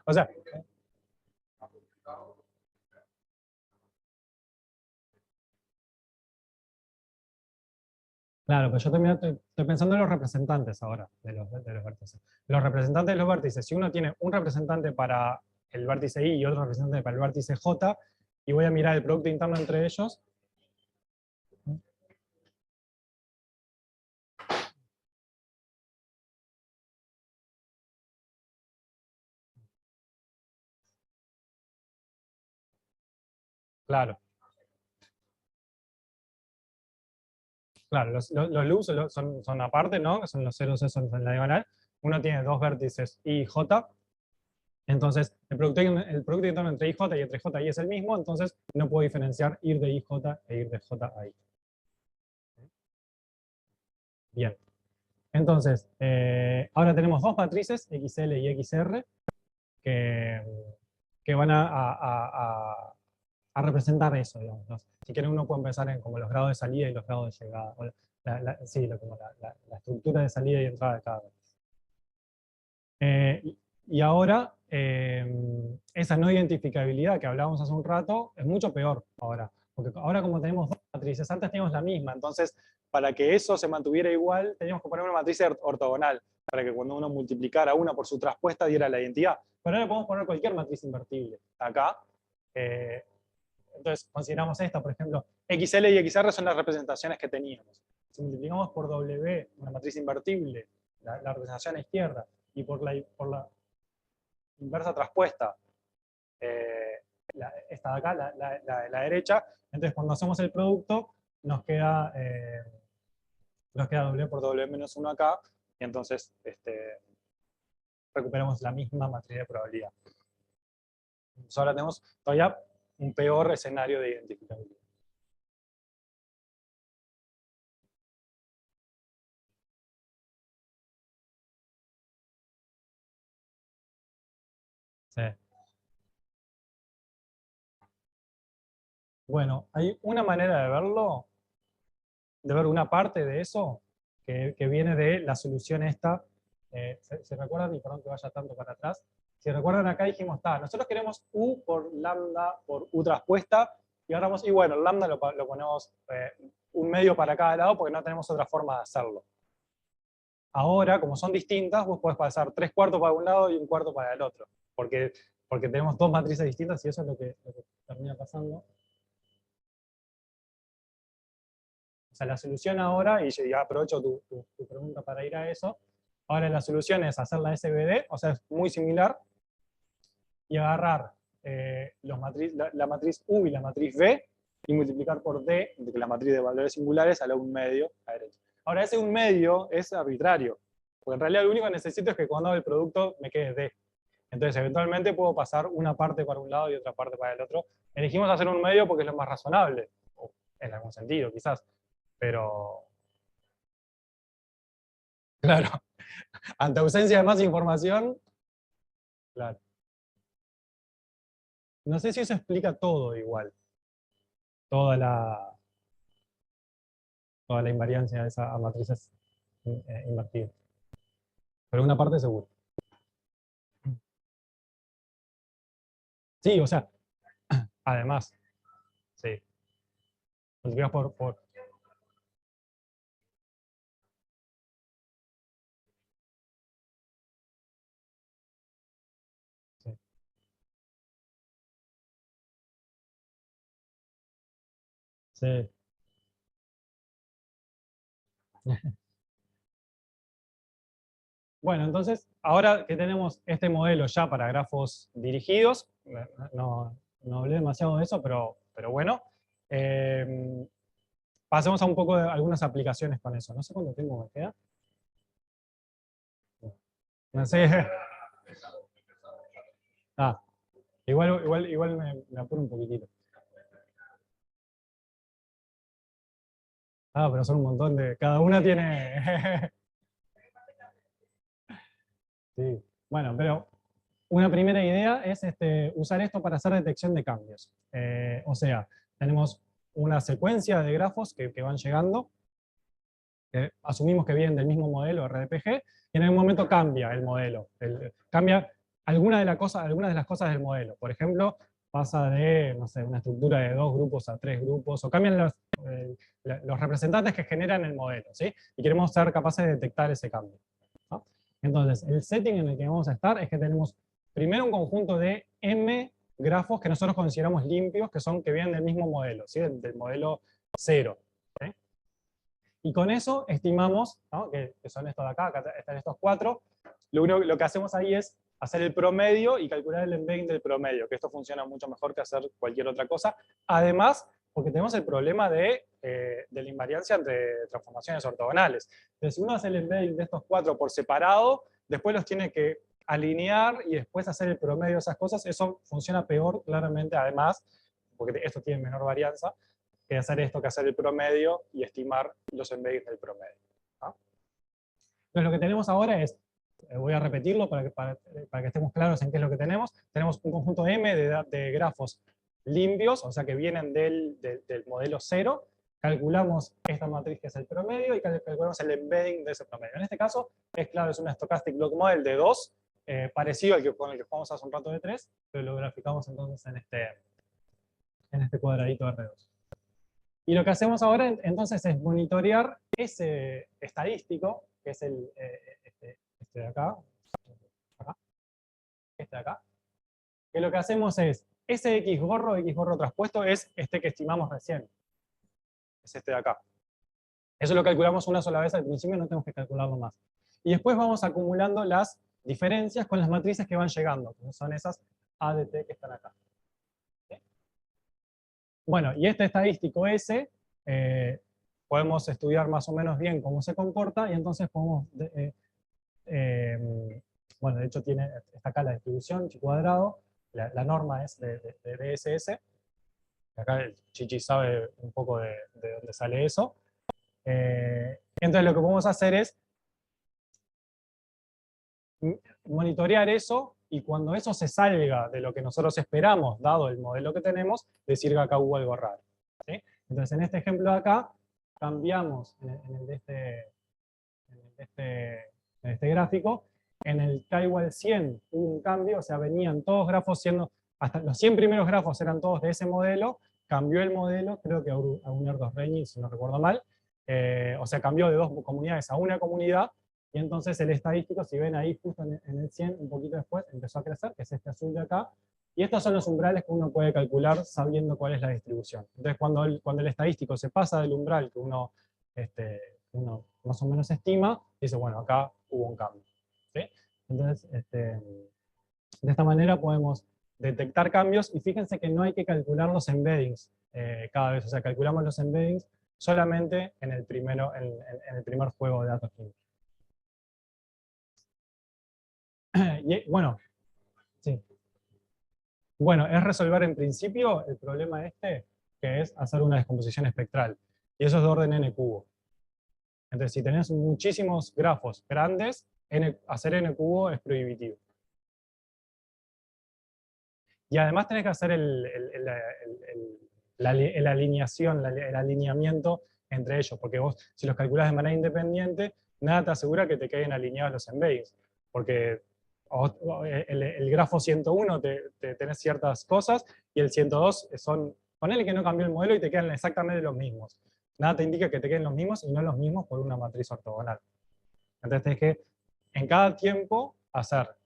O sea, claro, pero yo también estoy pensando en los representantes ahora de los vértices. Los representantes de los vértices, si uno tiene un representante para el vértice I y otro representante para el vértice J, y voy a mirar el producto interno entre ellos, claro, claro, los loops son aparte, ¿no? Que son los ceros esos en la diagonal. Uno tiene dos vértices I y J, entonces el producto interno entre IJ y entre J y es el mismo, entonces no puedo diferenciar ir de IJ e ir de J a I. Bien. Entonces, ahora tenemos dos matrices, XL y XR, que, que van a representar eso, digamos, ¿no? Si quieren uno puede empezar en como los grados de salida y los grados de llegada, o sí, como la estructura de salida y entrada de cada vez. Y ahora, esa no identificabilidad que hablábamos hace un rato es mucho peor ahora, porque ahora como tenemos dos matrices, antes teníamos la misma, entonces para que eso se mantuviera igual, teníamos que poner una matriz ortogonal, para que cuando uno multiplicara una por su traspuesta diera la identidad. Pero ahora podemos poner cualquier matriz invertible acá. eh, entonces consideramos esta, por ejemplo, XL y XR son las representaciones que teníamos. Si multiplicamos por W, una matriz invertible, la representación a la izquierda, y por la inversa traspuesta, esta de acá, de la derecha, entonces cuando hacemos el producto nos queda W por W menos 1 acá, y entonces recuperamos la misma matriz de probabilidad. Entonces ahora tenemos todavía un peor escenario de identificabilidad. Sí. Bueno, hay una manera de verlo, de ver una parte de eso, que viene de la solución esta. ¿Se recuerdan? Y perdón que vaya tanto para atrás. Si recuerdan acá dijimos, nosotros queremos U por lambda por U traspuesta, y ahora vamos, y bueno, el lambda lo ponemos un medio para cada lado porque no tenemos otra forma de hacerlo. Ahora, como son distintas, vos podés pasar 3/4 para un lado y 1/4 para el otro, porque tenemos dos matrices distintas y eso es lo que termina pasando. O sea, la solución ahora, y ya aprovecho tu pregunta para ir a eso, ahora la solución es hacer la SVD, o sea, es muy similar, y agarrar la matriz U y la matriz V, y multiplicar por D, de la matriz de valores singulares, a la 1/2 a la derecha. Ahora, ese 1/2 es arbitrario, porque en realidad lo único que necesito es que cuando haga el producto me quede D. Entonces, eventualmente puedo pasar una parte para un lado y otra parte para el otro. Elegimos hacer 1/2 porque es lo más razonable, en algún sentido, quizás. Pero, claro, ante ausencia de más información, claro. No sé si eso explica todo igual, toda la, toda la invariancia de esa a matrices invertidas. Pero una parte seguro. Sí, o sea, además, sí. Multiplicas sí. Sí. Bueno, entonces, ahora que tenemos este modelo ya para grafos dirigidos, no hablé demasiado de eso, pero bueno, eh, pasemos a un poco de algunas aplicaciones con eso. No sé cuánto tiempo me queda. No sé. Ah, igual me apuro un poquitito. Ah, pero son un montón de... Cada una tiene... Sí. Bueno, pero una primera idea es usar esto para hacer detección de cambios. O sea, tenemos una secuencia de grafos que van llegando, que asumimos que vienen del mismo modelo RDPG, y en algún momento cambia el modelo. Cambia algunas de las cosas del modelo. Por ejemplo, pasa de, no sé, una estructura de 2 grupos a 3 grupos, o cambian los representantes que generan el modelo, ¿sí? Y queremos ser capaces de detectar ese cambio, ¿no? Entonces, el setting en el que vamos a estar es que tenemos primero un conjunto de M grafos que nosotros consideramos limpios, que vienen del mismo modelo, ¿sí? Del modelo 0. ¿Sí? Y con eso estimamos, ¿no? que son estos de acá están estos 4. Lo que hacemos ahí es hacer el promedio y calcular el embedding del promedio, que esto funciona mucho mejor que hacer cualquier otra cosa. Además, porque tenemos el problema de la invariancia entre transformaciones ortogonales. Entonces, si uno hace el embedding de estos 4 por separado, después los tiene que alinear y después hacer el promedio de esas cosas. Eso funciona peor, claramente, además, porque esto tiene menor varianza, que hacer esto, que hacer el promedio y estimar los embeddings del promedio, ¿no? Entonces lo que tenemos ahora es, voy a repetirlo para que estemos claros en qué es lo que tenemos. Tenemos un conjunto M de grafos limpios, o sea que vienen del modelo 0. Calculamos esta matriz que es el promedio y calculamos el embedding de ese promedio. En este caso, es claro, es una stochastic log model de 2, parecido con el que jugamos hace un rato de 3, pero lo graficamos entonces en este cuadradito de R2. Y lo que hacemos ahora entonces es monitorear ese estadístico, que es este de acá, este de acá, que lo que hacemos es, ese X gorro traspuesto es este que estimamos recién, es este de acá. Eso lo calculamos una sola vez al principio, no tenemos que calcularlo más. Y después vamos acumulando las diferencias con las matrices que van llegando, que son esas A de T que están acá. ¿Sí? Bueno, y este estadístico S, podemos estudiar más o menos bien cómo se comporta, y entonces podemos, bueno, de hecho está acá la distribución, chi cuadrado, la norma es de DSS, acá el Chichi sabe un poco de dónde sale eso. Entonces lo que podemos hacer es monitorear eso, y cuando eso se salga de lo que nosotros esperamos, dado el modelo que tenemos, decir que acá hubo algo raro, ¿sí? Entonces en este ejemplo de acá, cambiamos en el de este gráfico, en el K igual 100 hubo un cambio, o sea, venían todos grafos siendo, hasta los 100 primeros grafos eran todos de ese modelo, cambió el modelo, creo que a un Erdos Reini, si no recuerdo mal, o sea, cambió de 2 comunidades a una comunidad, y entonces el estadístico, si ven ahí justo en el 100, un poquito después, empezó a crecer, que es este azul de acá, y estos son los umbrales que uno puede calcular sabiendo cuál es la distribución. Entonces, cuando el estadístico se pasa del umbral que uno más o menos estima, dice, bueno, acá hubo un cambio, ¿sí? Entonces, de esta manera podemos detectar cambios, y fíjense que no hay que calcular los embeddings cada vez, o sea, calculamos los embeddings solamente en el primer juego de datos químicos. Y, bueno, sí. Bueno, es resolver en principio el problema que es hacer una descomposición espectral, y eso es de orden n cubo. Entonces, si tenés muchísimos grafos grandes, hacer n cubo es prohibitivo. Y además tenés que hacer la alineación, el alineamiento entre ellos, porque vos, si los calculás de manera independiente, nada te asegura que te queden alineados los embeddings, porque el grafo 101 tenés ciertas cosas, y el 102 ponele que no cambió el modelo y te quedan exactamente los mismos. Nada te indica que te queden los mismos, y no los mismos por una matriz ortogonal. Entonces tenés que, en cada tiempo, hacer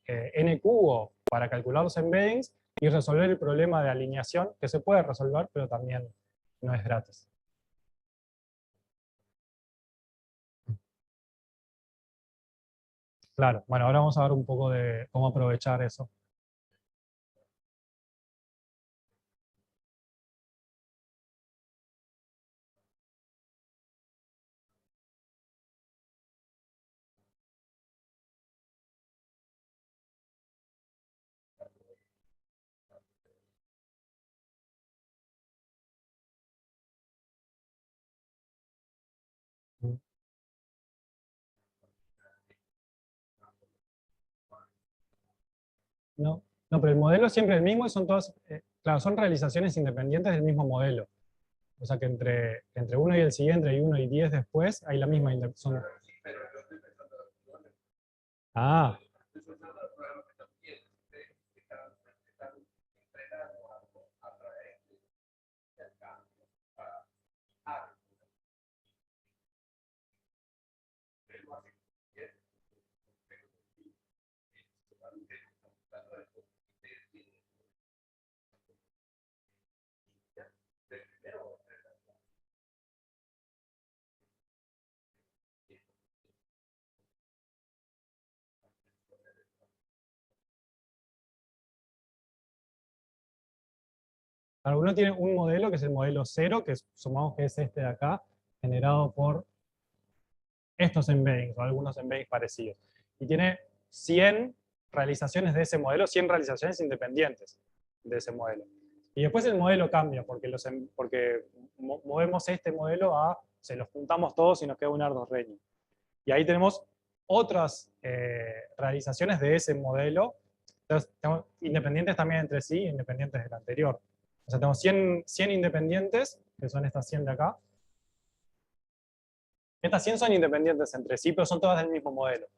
n cubo para calcular los embeddings y resolver el problema de alineación, que se puede resolver, pero también no es gratis. Claro, bueno, ahora vamos a ver un poco de cómo aprovechar eso. No, no, pero el modelo es siempre el mismo y son todas, claro, son realizaciones independientes del mismo modelo. O sea que entre uno y el siguiente, y uno y 10 después, hay la misma son. Ah, alguno tiene un modelo que es el modelo cero, que sumamos que es este de acá, generado por estos embeddings o algunos embeddings parecidos. Y tiene 100 realizaciones de ese modelo, 100 realizaciones independientes de ese modelo. Y después el modelo cambia, porque movemos este modelo a, se los juntamos todos y nos queda un Arduino. Y ahí tenemos otras realizaciones de ese modelo, entonces, independientes también entre sí, independientes del anterior. O sea, tenemos 100 independientes, que son estas 100 de acá. Estas 100 son independientes entre sí, pero son todas del mismo modelo.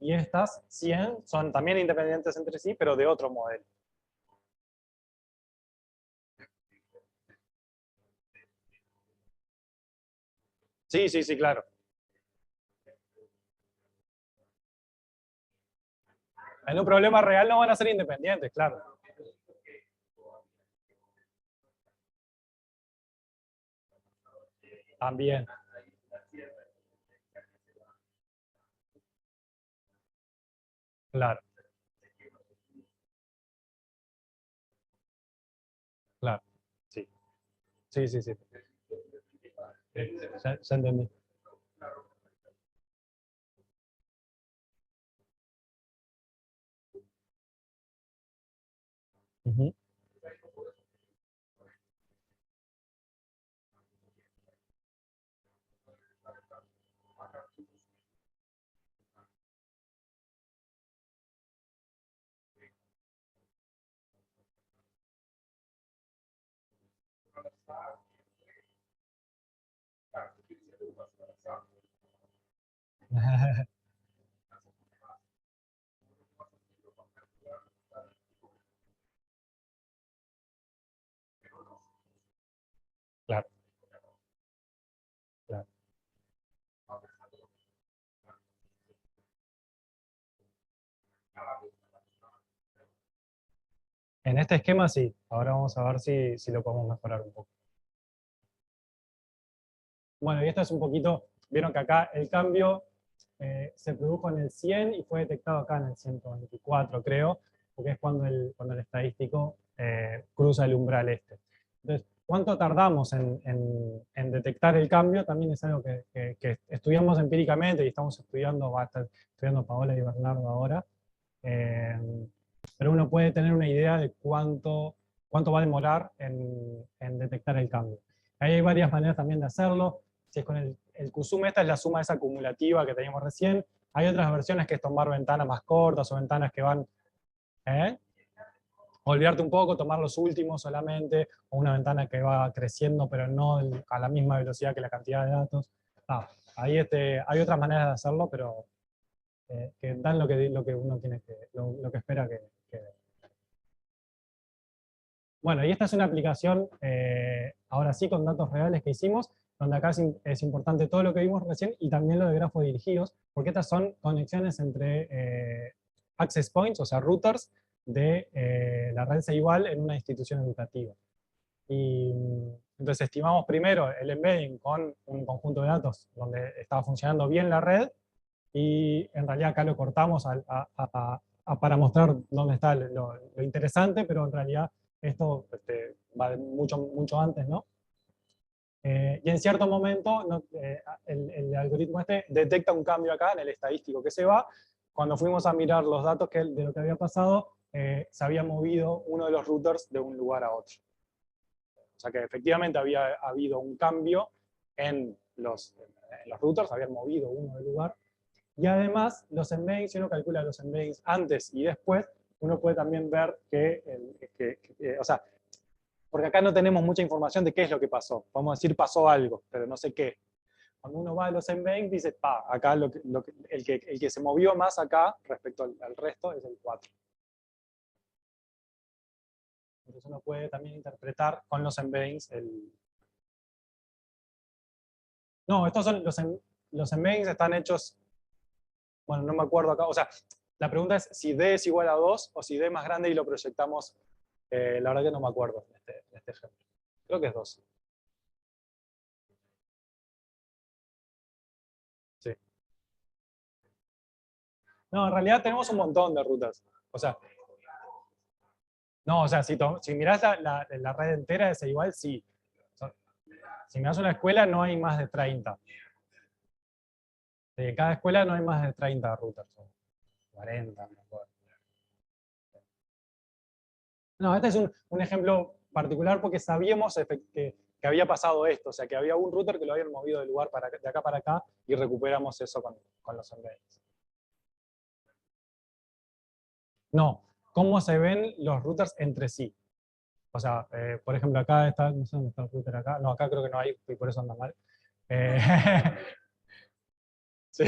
Y estas 100 son también independientes entre sí, pero de otro modelo. Sí, sí, sí, claro. En un problema real no van a ser independientes, claro. También, claro, claro. Sí, sí, sí, sí. Ya entendí. Ujú. Claro, claro. En este esquema sí. Ahora vamos a ver si lo podemos mejorar un poco. Bueno, y esto es un poquito, vieron que acá el cambio se produjo en el 100 y fue detectado acá en el 124, creo, porque es cuando el estadístico cruza el umbral este. Entonces, ¿cuánto tardamos en detectar el cambio? También es algo que estudiamos empíricamente y estamos estudiando, va a estar estudiando Paola y Bernardo ahora. Eh, pero uno puede tener una idea de cuánto va a demorar en detectar el cambio. Ahí hay varias maneras también de hacerlo. Si es con el QSUM, esta es la suma esa acumulativa que teníamos recién. Hay otras versiones que es tomar ventanas más cortas o ventanas que van, ¿eh? Olvidarte un poco, tomar los últimos solamente, o una ventana que va creciendo pero no a la misma velocidad que la cantidad de datos. Ah, ahí hay otras maneras de hacerlo, pero que dan lo que uno tiene lo que espera que. Bueno, y esta es una aplicación, ahora sí, con datos reales que hicimos, donde acá es importante todo lo que vimos recién y también lo de grafos dirigidos, porque estas son conexiones entre access points, o sea, routers de la red igual en una institución educativa. Y entonces estimamos primero el embedding con un conjunto de datos donde estaba funcionando bien la red, y en realidad acá lo cortamos para mostrar dónde está lo interesante, pero en realidad esto va mucho, mucho antes, ¿no? Y en cierto momento el algoritmo este detecta un cambio acá en el estadístico que se va. Cuando fuimos a mirar los datos de lo que había pasado, se había movido uno de los routers de un lugar a otro. O sea que efectivamente había habido un cambio en los routers, habían movido uno de lugar. Y además, los embeddings, si uno calcula los embeddings antes y después, uno puede también ver o sea, porque acá no tenemos mucha información de qué es lo que pasó. Vamos a decir pasó algo, pero no sé qué. Cuando uno va a los embeddings, dice, acá el que se movió más acá respecto al resto es el 4. Entonces uno puede también interpretar con los embeddings No, estos son los embeddings están hechos, bueno, no me acuerdo acá, o sea, la pregunta es si D es igual a 2 o si D es más grande y lo proyectamos, la verdad que no me acuerdo en este ejemplo. Creo que es 2. Sí. No, en realidad tenemos un montón de rutas. O sea, no, o sea, si mirás la red entera es igual, sí. O sea, si mirás una escuela no hay más de 30. De cada escuela no hay más de 30 rutas. O 40, no me acuerdo. No, este es un ejemplo particular porque sabíamos que había pasado esto, o sea, que había un router que lo habían movido del lugar de acá para acá y recuperamos eso con los embeddings. No, cómo se ven los routers entre sí. O sea, por ejemplo, acá está, no sé dónde está el router acá, no, acá creo que no hay y por eso anda mal. Eh, sí.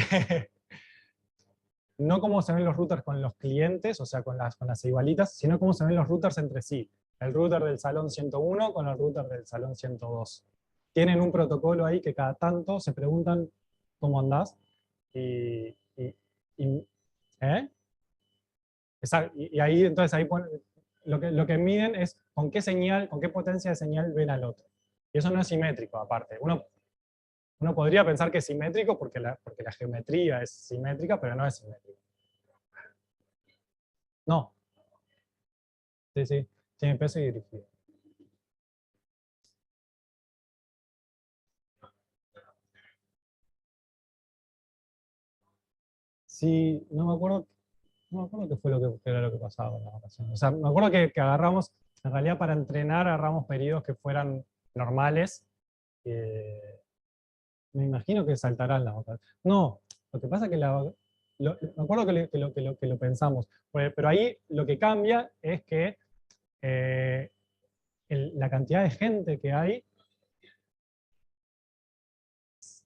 No cómo se ven los routers con los clientes, o sea, con las igualitas, sino cómo se ven los routers entre sí. El router del salón 101 con el router del salón 102. Tienen un protocolo ahí que cada tanto se preguntan cómo andás y ¿eh? Y ahí entonces lo que miden es con qué señal, con qué potencia de señal ven al otro. Y eso no es simétrico, aparte. Uno podría pensar que es simétrico porque la geometría es simétrica, pero no es simétrico. No, sí, sí, tiene peso y dirigido. Sí, no me acuerdo qué fue qué era lo que pasaba en la ocasión. O sea, me acuerdo que agarramos, en realidad para entrenar agarramos periodos que fueran normales. eh, Me imagino que saltarán las otras. No, lo que pasa es que me acuerdo que lo pensamos, pero ahí lo que cambia es que eh, la cantidad de gente que hay,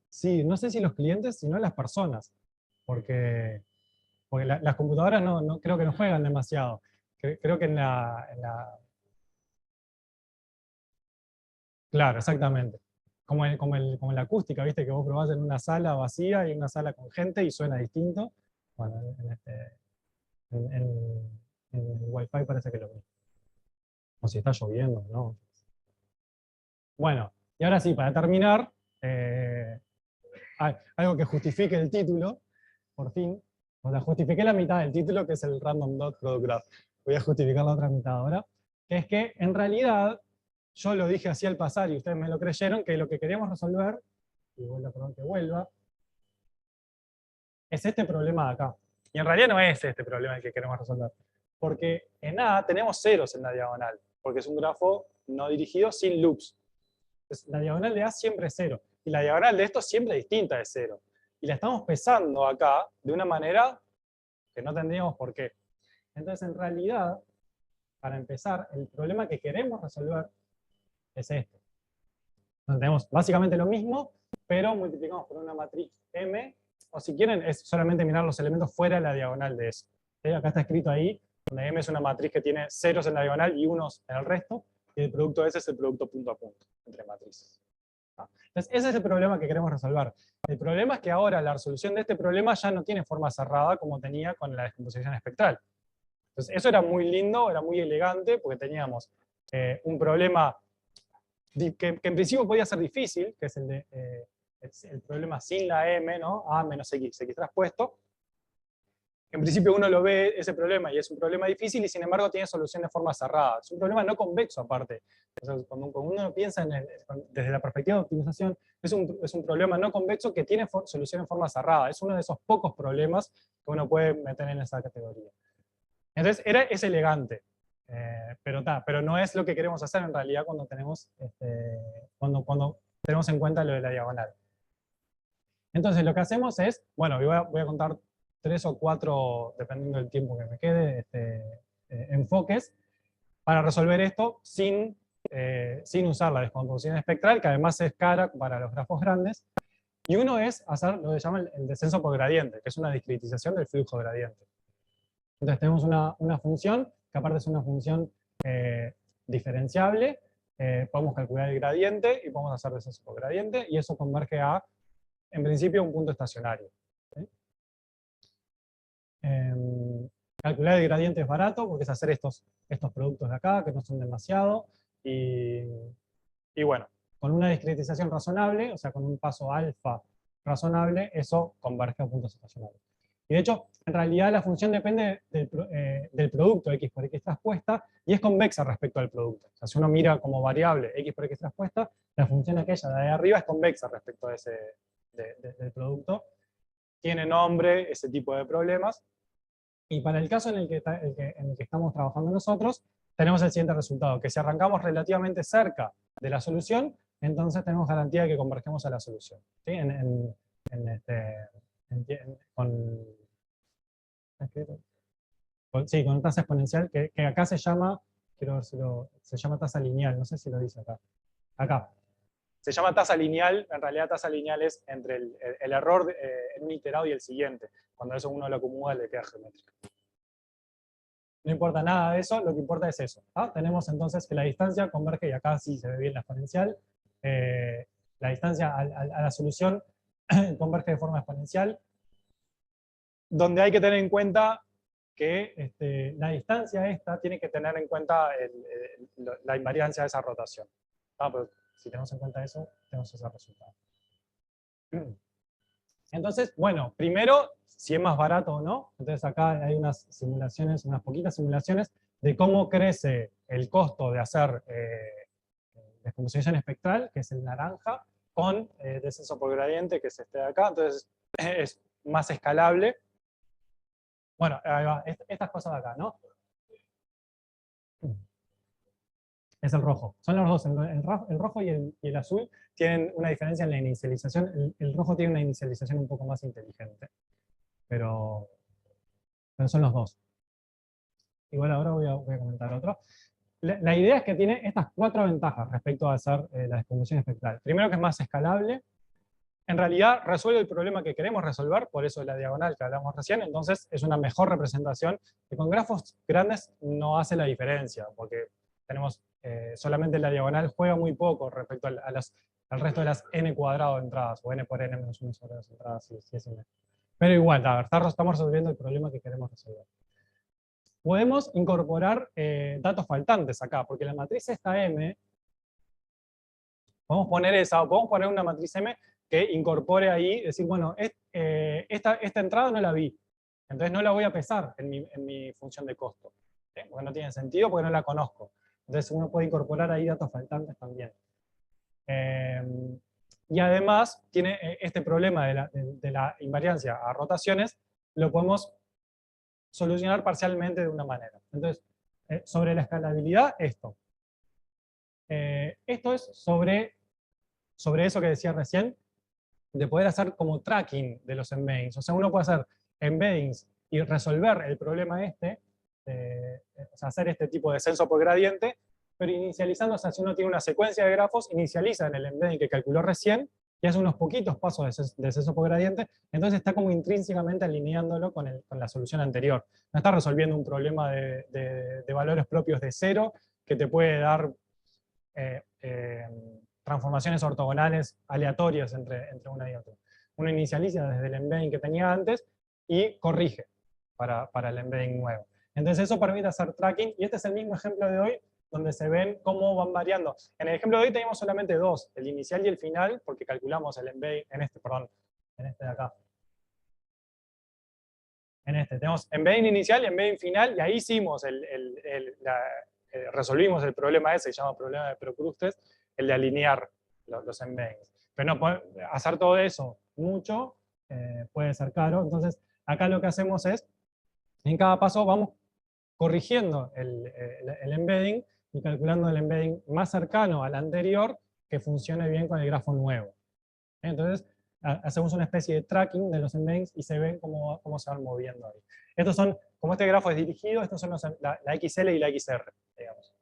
sí, no sé si los clientes, sino las personas, porque las computadoras no creo que no juegan demasiado. Creo que claro, exactamente. Como en la acústica, viste, que vos probás en una sala vacía y una sala con gente y suena distinto. Bueno, en el Wi-Fi parece que lo mismo. O si está lloviendo, ¿no? Bueno, y ahora sí, para terminar, eh, algo que justifique el título, por fin. O sea, justifiqué la mitad del título, que es el Random Dot Product Graph. Voy a justificar la otra mitad ahora. Que es que, en realidad, yo lo dije así al pasar y ustedes me lo creyeron, que lo que queríamos resolver, y vuelvo, perdón, que vuelva, es este problema de acá. Y en realidad no es este problema el que queremos resolver. Porque en A tenemos ceros en la diagonal, porque es un grafo no dirigido sin loops. Entonces, la diagonal de A siempre es cero. Y la diagonal de esto siempre es distinta de cero. Y la estamos pesando acá de una manera que no tendríamos por qué. Entonces, en realidad, para empezar, el problema que queremos resolver es este. Entonces, tenemos básicamente lo mismo, pero multiplicamos por una matriz M, o si quieren, es solamente mirar los elementos fuera de la diagonal de eso. ¿Sí? Acá está escrito ahí, donde M es una matriz que tiene ceros en la diagonal y unos en el resto, y el producto S es el producto punto a punto entre matrices. Entonces, ese es el problema que queremos resolver. El problema es que ahora la resolución de este problema ya no tiene forma cerrada como tenía con la descomposición espectral. Entonces, eso era muy lindo, era muy elegante, porque teníamos un problema que en principio podía ser difícil, que es el de el problema sin la m, ¿no? A menos x, x traspuesto. En principio uno lo ve ese problema y es un problema difícil y sin embargo tiene solución de forma cerrada. Es un problema no convexo aparte. Entonces, cuando uno piensa desde la perspectiva de optimización, es un problema no convexo que tiene solución en forma cerrada. Es uno de esos pocos problemas que uno puede meter en esa categoría. Entonces es elegante, pero no es lo que queremos hacer en realidad cuando tenemos, cuando tenemos en cuenta lo de la diagonal. Entonces lo que hacemos es, bueno, voy a contar 3 o 4, dependiendo del tiempo que me quede, enfoques para resolver esto sin usar la descomposición espectral, que además es cara para los grafos grandes. Y uno es hacer lo que se llama el descenso por gradiente, que es una discretización del flujo gradiente. Entonces tenemos una función, que aparte es una función diferenciable, podemos calcular el gradiente y podemos hacer descenso por gradiente, y eso converge a, en principio, un punto estacionario. ¿Sí? Calcular el gradiente es barato, porque es hacer estos productos de acá, que no son demasiado, y bueno, con una discretización razonable, o sea, con un paso alfa razonable, eso converge a puntos estacionarios. Y de hecho, en realidad la función depende del producto x por x traspuesta, y es convexa respecto al producto. O sea, si uno mira como variable x por x traspuesta, la función aquella de ahí arriba es convexa respecto a del producto. Tiene nombre, ese tipo de problemas. Y para el caso en el que estamos trabajando nosotros, tenemos el siguiente resultado, que si arrancamos relativamente cerca de la solución, entonces tenemos garantía de que convergemos a la solución. ¿Sí? Con tasa exponencial, que acá se llama, quiero ver si se llama tasa lineal, no sé si lo dice acá. Acá. Se llama tasa lineal, en realidad tasa lineal es entre el error en un iterado y el siguiente. Cuando eso uno lo acumula, le queda geométrico. No importa nada de eso, lo que importa es eso. ¿Ah? Tenemos entonces que la distancia converge, y acá sí se ve bien la exponencial, la distancia a la solución converge de forma exponencial, donde hay que tener en cuenta que la distancia esta tiene que tener en cuenta la invariancia de esa rotación. ¿Ah? Pues, si tenemos en cuenta eso, tenemos ese resultado. Entonces, bueno, primero, si es más barato o no. Entonces acá hay unas simulaciones, unas poquitas simulaciones de cómo crece el costo de hacer descomposición espectral, que es el naranja, con descenso por gradiente, que es este de acá. Entonces es más escalable. Bueno, ahí va, estas cosas de acá, ¿no? Es el rojo. Son los dos, el rojo y el azul tienen una diferencia en la inicialización. El rojo tiene una inicialización un poco más inteligente, pero son los dos. Igual ahora voy a comentar otro. La idea es que tiene estas 4 ventajas respecto a hacer la descomposición espectral. Primero, que es más escalable. En realidad resuelve el problema que queremos resolver, por eso la diagonal que hablamos recién, entonces es una mejor representación, que con grafos grandes no hace la diferencia, porque tenemos solamente la diagonal juega muy poco respecto al resto de las n cuadrado de entradas, o n por n menos 1 sobre 2 entradas, si es n. Pero igual, estamos resolviendo el problema que queremos resolver. Podemos incorporar datos faltantes acá, porque la matriz esta M, podemos poner esa, o podemos poner una matriz M que incorpore ahí, decir, bueno, esta entrada no la vi, entonces no la voy a pesar en mi función de costo, ¿sí? Porque no tiene sentido, porque no la conozco. Entonces uno puede incorporar ahí datos faltantes también. Y además tiene este problema de la invariancia a rotaciones, lo podemos solucionar parcialmente de una manera. Entonces, sobre la escalabilidad, esto. Esto es sobre eso que decía recién, de poder hacer como tracking de los embeddings. O sea, uno puede hacer embeddings y resolver el problema o sea, hacer este tipo de descenso por gradiente, pero inicializando, o sea, si uno tiene una secuencia de grafos, inicializa en el embedding que calculó recién, y hace unos poquitos pasos de descenso por gradiente, entonces está como intrínsecamente alineándolo con la solución anterior. No está resolviendo un problema de valores propios de cero, que te puede dar transformaciones ortogonales aleatorias entre una y otra. Uno inicializa desde el embedding que tenía antes y corrige para el embedding nuevo. Entonces eso permite hacer tracking, y este es el mismo ejemplo de hoy, donde se ven cómo van variando. En el ejemplo de hoy teníamos solamente dos, el inicial y el final, porque calculamos el embedding, en este de acá. En este tenemos embedding inicial y embedding final, y ahí hicimos resolvimos el problema ese, que se llama problema de Procrustes, el de alinear los embeddings. Pero no hacer todo eso mucho puede ser caro, entonces acá lo que hacemos es, en cada paso vamos corrigiendo el embedding y calculando el embedding más cercano al anterior que funcione bien con el grafo nuevo. Entonces, hacemos una especie de tracking de los embeddings y se ven cómo se van moviendo ahí. Estos son, como este grafo es dirigido, estos son la XL y la XR, digamos,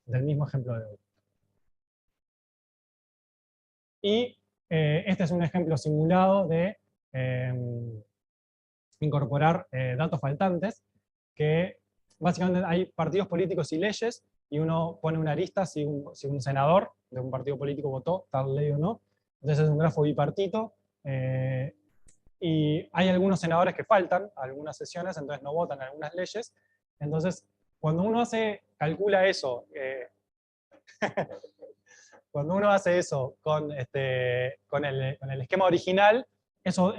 del mismo ejemplo de hoy. Y este es un ejemplo simulado de incorporar datos faltantes, que básicamente hay partidos políticos y leyes, y uno pone una arista si un senador de un partido político votó tal ley o no. Entonces es un grafo bipartito, y hay algunos senadores que faltan a algunas sesiones, entonces no votan algunas leyes. Entonces, cuando uno calcula eso, cuando uno hace eso con el esquema original, eso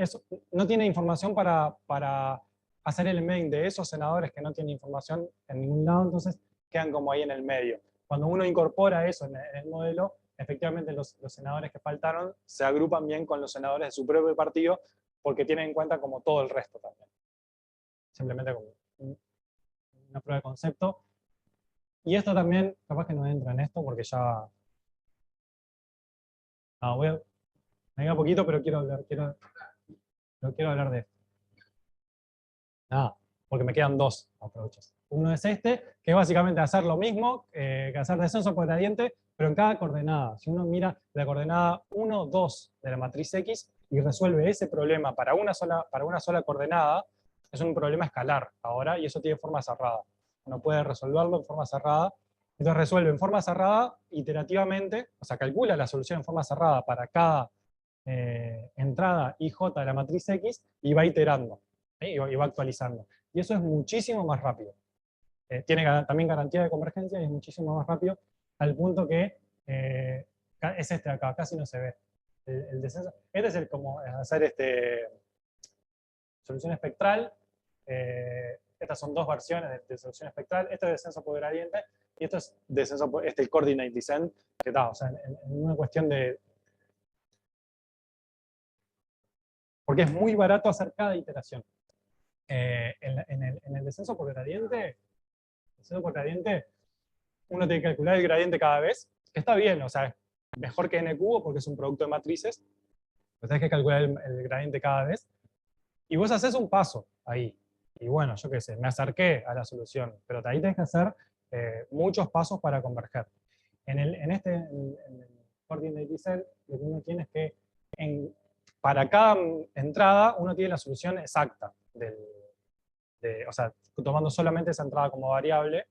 no tiene información para hacer el embedding de esos senadores que no tienen información en ningún lado, entonces quedan como ahí en el medio. Cuando uno incorpora eso en el modelo, efectivamente los senadores que faltaron se agrupan bien con los senadores de su propio partido, porque tienen en cuenta como todo el resto también. Simplemente como una prueba de concepto. Y esto también, capaz que no entra en esto, porque ya... No, me queda poquito, pero quiero hablar de esto. Nada, porque me quedan dos approaches. Uno es este, que es básicamente hacer lo mismo, que hacer descenso por gradiente, pero en cada coordenada. Si uno mira la coordenada 1, 2 de la matriz X y resuelve ese problema para una sola coordenada, es un problema escalar ahora, y eso tiene forma cerrada. Uno puede resolverlo en forma cerrada. Entonces resuelve en forma cerrada iterativamente, o sea, calcula la solución en forma cerrada para cada entrada IJ de la matriz X y va iterando, y va actualizando. Y eso es muchísimo más rápido. Tiene también garantía de convergencia y es muchísimo más rápido, al punto que es este de acá, casi no se ve. El descenso. Este es como hacer solución espectral. Estas son dos versiones de solución espectral. Esto es descenso por gradiente y esto es descenso por el coordinate descent, que está, o sea, en una cuestión de... Porque es muy barato hacer cada iteración. En el descenso por gradiente, uno tiene que calcular el gradiente cada vez, que está bien, o sea, es mejor que n cubo porque es un producto de matrices, pero tenés que calcular el gradiente cada vez, y vos haces un paso ahí, y bueno, yo qué sé, me acerqué a la solución, pero ahí tenés que hacer muchos pasos para converger. En el coordinate descent, lo que uno tiene es que para cada entrada uno tiene la solución exacta o sea, tomando solamente esa entrada como variable,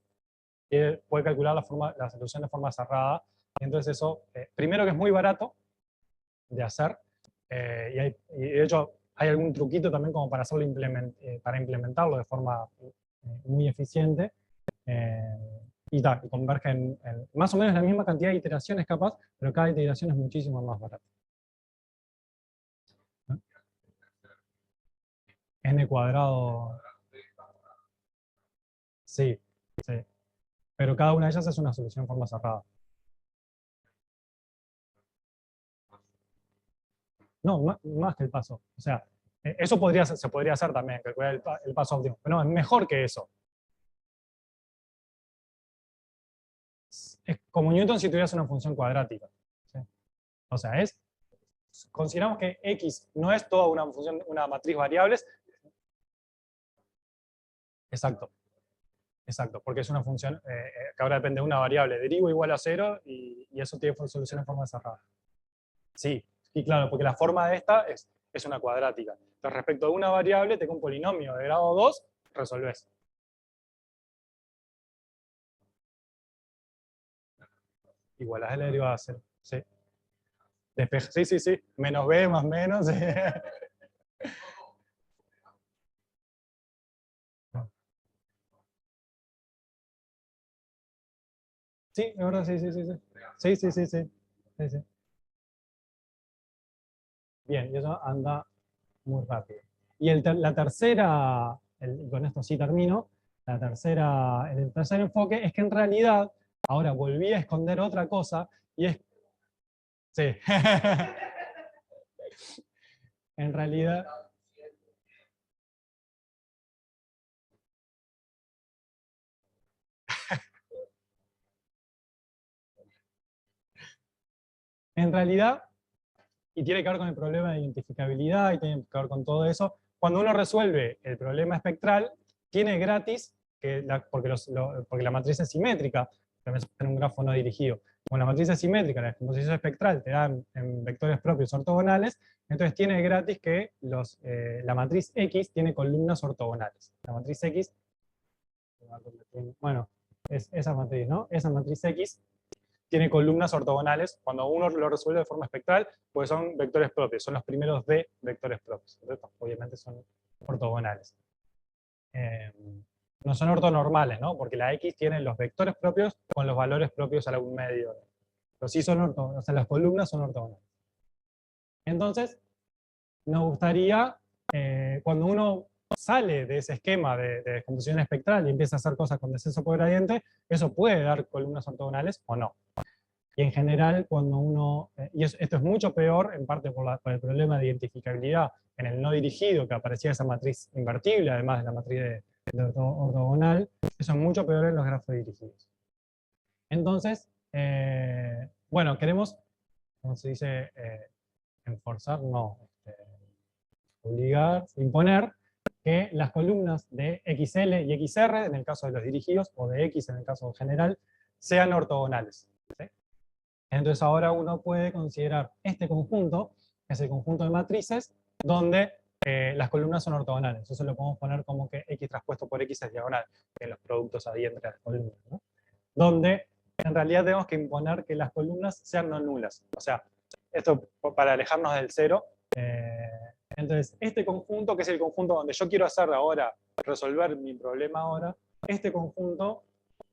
puede calcular la solución de forma cerrada. Y entonces eso, primero que es muy barato de hacer, y de hecho hay algún truquito también como para hacerlo para implementarlo de forma muy eficiente, y converge en más o menos la misma cantidad de iteraciones capaz, pero cada iteración es muchísimo más barata. N cuadrado. Sí, sí. Pero cada una de ellas es una solución en forma cerrada. No, más que el paso. O sea, eso se podría hacer también, calcular el paso óptimo. Pero no, es mejor que eso. Es como Newton si tuvieras una función cuadrática. ¿Sí? O sea, consideramos que X no es toda una función, una matriz variables. Exacto. Exacto, porque es una función que ahora depende de una variable. Derivo igual a 0 y eso tiene solución en forma cerrada. Sí, y claro, porque la forma de esta es una cuadrática. Entonces, respecto a una variable, tengo un polinomio de grado 2, resolvés. Igual a la derivada de 0. Sí. Sí, sí, sí. Menos b más menos. Sí, es verdad, sí, sí, sí, sí. Sí, sí, sí, sí. Sí, sí. Bien, y eso anda muy rápido. Y la tercera, y con esto sí termino, el tercer enfoque es que en realidad, ahora volví a esconder otra cosa, y es, sí, en realidad, en realidad, y tiene que ver con el problema de identificabilidad, y tiene que ver con todo eso, cuando uno resuelve el problema espectral, tiene gratis, porque la matriz es simétrica, también en un grafo no dirigido. Con la matriz es simétrica, la descomposición espectral te dan en vectores propios ortogonales, entonces tiene gratis que la matriz X tiene columnas ortogonales. La matriz X, bueno, es esa matriz, ¿no? Esa matriz X tiene columnas ortogonales cuando uno lo resuelve de forma espectral, pues son vectores propios, son los primeros de vectores propios. Entonces, obviamente son ortogonales. Eh, no son ortonormales, ¿no? Porque la X tiene los vectores propios con los valores propios a algún medio. Pero sí son ortogonales, o sea, las columnas son ortogonales. Entonces, nos gustaría, cuando uno sale de ese esquema de descomposición espectral y empieza a hacer cosas con descenso por gradiente, eso puede dar columnas ortogonales o no. Y en general, cuando uno, esto es mucho peor, en parte por el problema de identificabilidad en el no dirigido, que aparecía esa matriz invertible, además de la matriz de ortogonal, eso es mucho peor en los grafos dirigidos. Entonces, bueno, queremos, como se dice, enforzar, no, obligar, imponer que las columnas de XL y XR, en el caso de los dirigidos, o de X en el caso general, sean ortogonales. ¿Sí? Entonces ahora uno puede considerar este conjunto, que es el conjunto de matrices, donde las columnas son ortogonales. Eso lo podemos poner como que X traspuesto por X es diagonal, que los productos ahí entre las columnas, ¿no? Donde en realidad tenemos que imponer que las columnas sean no nulas. O sea, esto para alejarnos del cero. Entonces, este conjunto, que es el conjunto donde yo quiero hacer ahora, resolver mi problema ahora, este conjunto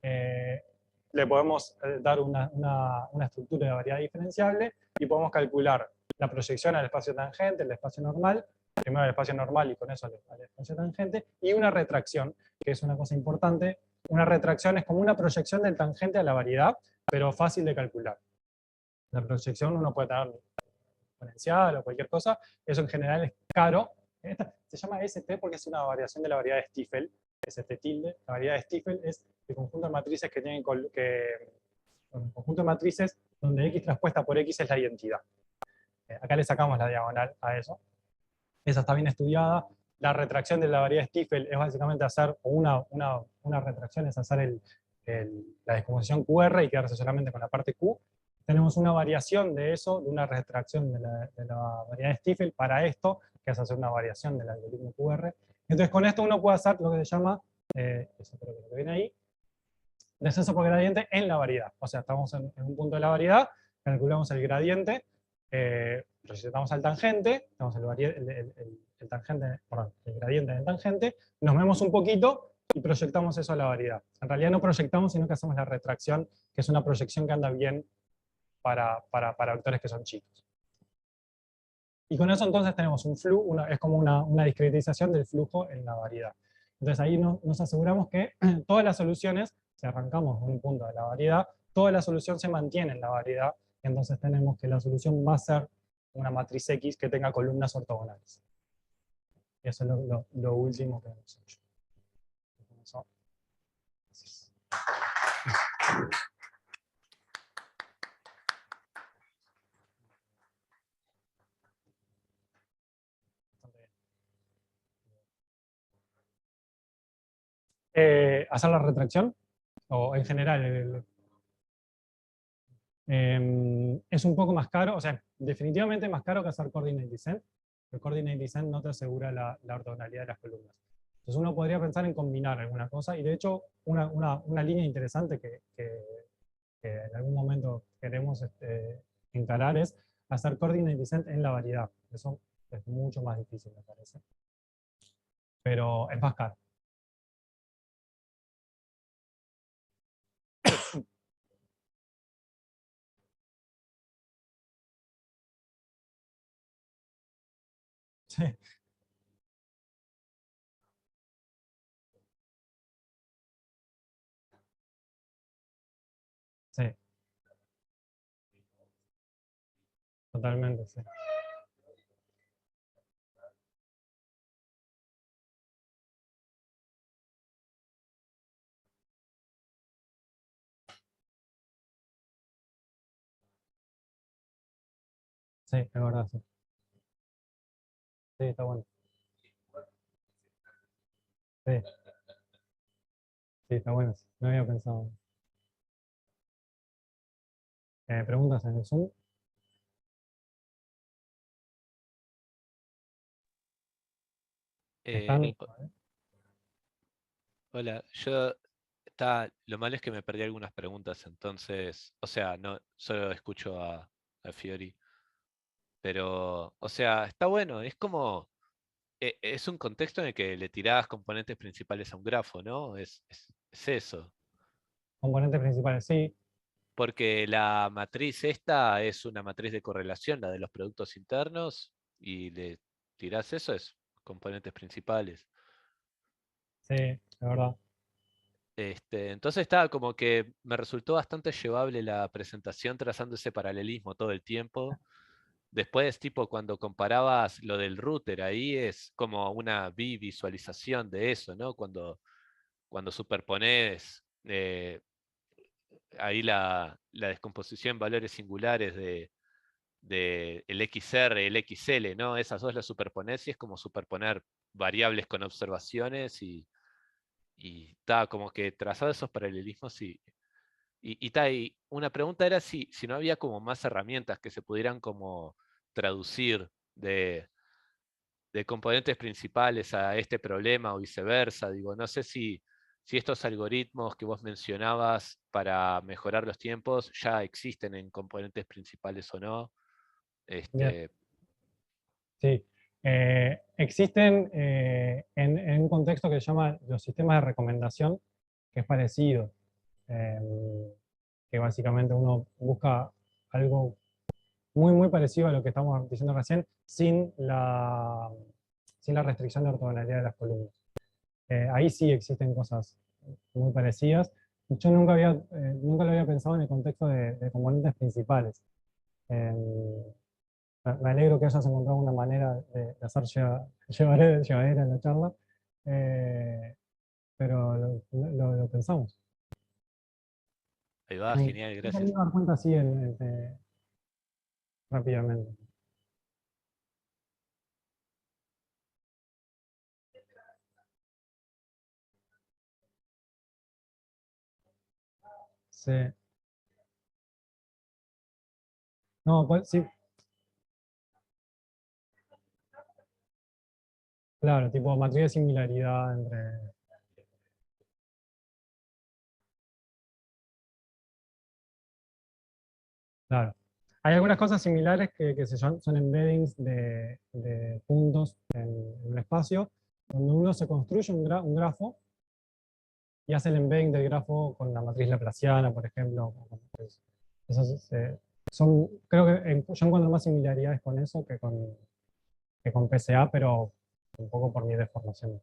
le podemos dar una estructura de variedad diferenciable y podemos calcular la proyección al espacio tangente, el espacio normal, primero el espacio normal y con eso al espacio tangente, y una retracción, que es una cosa importante. Una retracción es como una proyección del tangente a la variedad, pero fácil de calcular. La proyección uno puede tener exponencial o cualquier cosa, eso en general es caro. Esta se llama ST porque es una variación de la variedad de Stiefel, ST tilde. La variedad de Stiefel es el conjunto de matrices que tienen un conjunto de matrices donde X traspuesta por X es la identidad. Acá le sacamos la diagonal a eso. Esa está bien estudiada. La retracción de la variedad de Stiefel es básicamente hacer, una retracción es hacer la descomposición QR y quedarse solamente con la parte Q. Tenemos una variación de eso, de una retracción de la variedad de Stiefel para esto, que es hacer una variación del algoritmo QR. Entonces con esto uno puede hacer lo que se llama, eso creo que lo que viene ahí, descenso por gradiente en la variedad. O sea, estamos en un punto de la variedad, calculamos el gradiente, proyectamos al tangente, tenemos el tangente, perdón, el gradiente del tangente, nos vemos un poquito y proyectamos eso a la variedad. En realidad no proyectamos, sino que hacemos la retracción, que es una proyección que anda bien para vectores que son chicos. Y con eso entonces tenemos un flujo, es como una discretización del flujo en la variedad. Entonces ahí nos aseguramos que todas las soluciones, si arrancamos de un punto de la variedad, toda la solución se mantiene en la variedad, entonces tenemos que la solución va a ser una matriz X que tenga columnas ortogonales. Y eso es lo último que hemos hecho. Hacer la retracción, o en general, es un poco más caro, o sea, definitivamente más caro que hacer coordinate descent. El coordinate descent no te asegura la ortogonalidad de las columnas. Entonces uno podría pensar en combinar alguna cosa, y de hecho una línea interesante que en algún momento queremos encarar es hacer coordinate descent en la variedad. Eso es mucho más difícil, me parece. Pero es más caro. Sí, sí, totalmente, sí. Sí, es verdad, sí. Sí, está bueno. Sí, sí, está bueno. Sí. No había pensado. ¿Preguntas en el Zoom? ¿Están? Hola, lo malo es que me perdí algunas preguntas, entonces, o sea, no, solo escucho a Fiori, pero, o sea, está bueno, es como, es un contexto en el que le tirás componentes principales a un grafo, ¿no? Es eso, Componentes principales, sí. porque la matriz esta es una matriz de correlación, la de los productos internos, y le tirás eso, es componentes principales. Sí, es verdad. Entonces estaba como que me resultó bastante llevable la presentación trazando ese paralelismo todo el tiempo. Después, tipo, cuando comparabas lo del router, ahí es como una visualización de eso, ¿no? Cuando superpones ahí la descomposición en valores singulares de el XR, el XL, ¿no? Esas dos las superpones y es como superponer variables con observaciones y está como que trazado esos paralelismos y una pregunta era si no había como más herramientas que se pudieran como traducir de componentes principales a este problema o viceversa. Digo, no sé si estos algoritmos que vos mencionabas para mejorar los tiempos ya existen en componentes principales o no. Bien, Este, sí. Existen en un contexto que se llama los sistemas de recomendación, que es parecido, eh, que básicamente uno busca algo muy, muy parecido a lo que estamos diciendo recién, sin la restricción de ortogonalidad de las columnas. Ahí sí existen cosas muy parecidas. Yo nunca lo había pensado en el contexto de componentes principales. Eh, me alegro que hayas encontrado una manera de hacer llevadera en la charla, eh, pero lo pensamos. ahí va, Me genial, he gracias. salido a dar cuenta así rápidamente. Sí. No, pues, sí, claro, tipo matriz de similaridad entre... Claro. Hay algunas cosas similares son embeddings de puntos en un espacio, donde uno se construye un grafo y hace el embedding del grafo con la matriz laplaciana, por ejemplo. Esos, creo que yo encuentro más similaridades con eso que con PCA, pero un poco por mi deformación.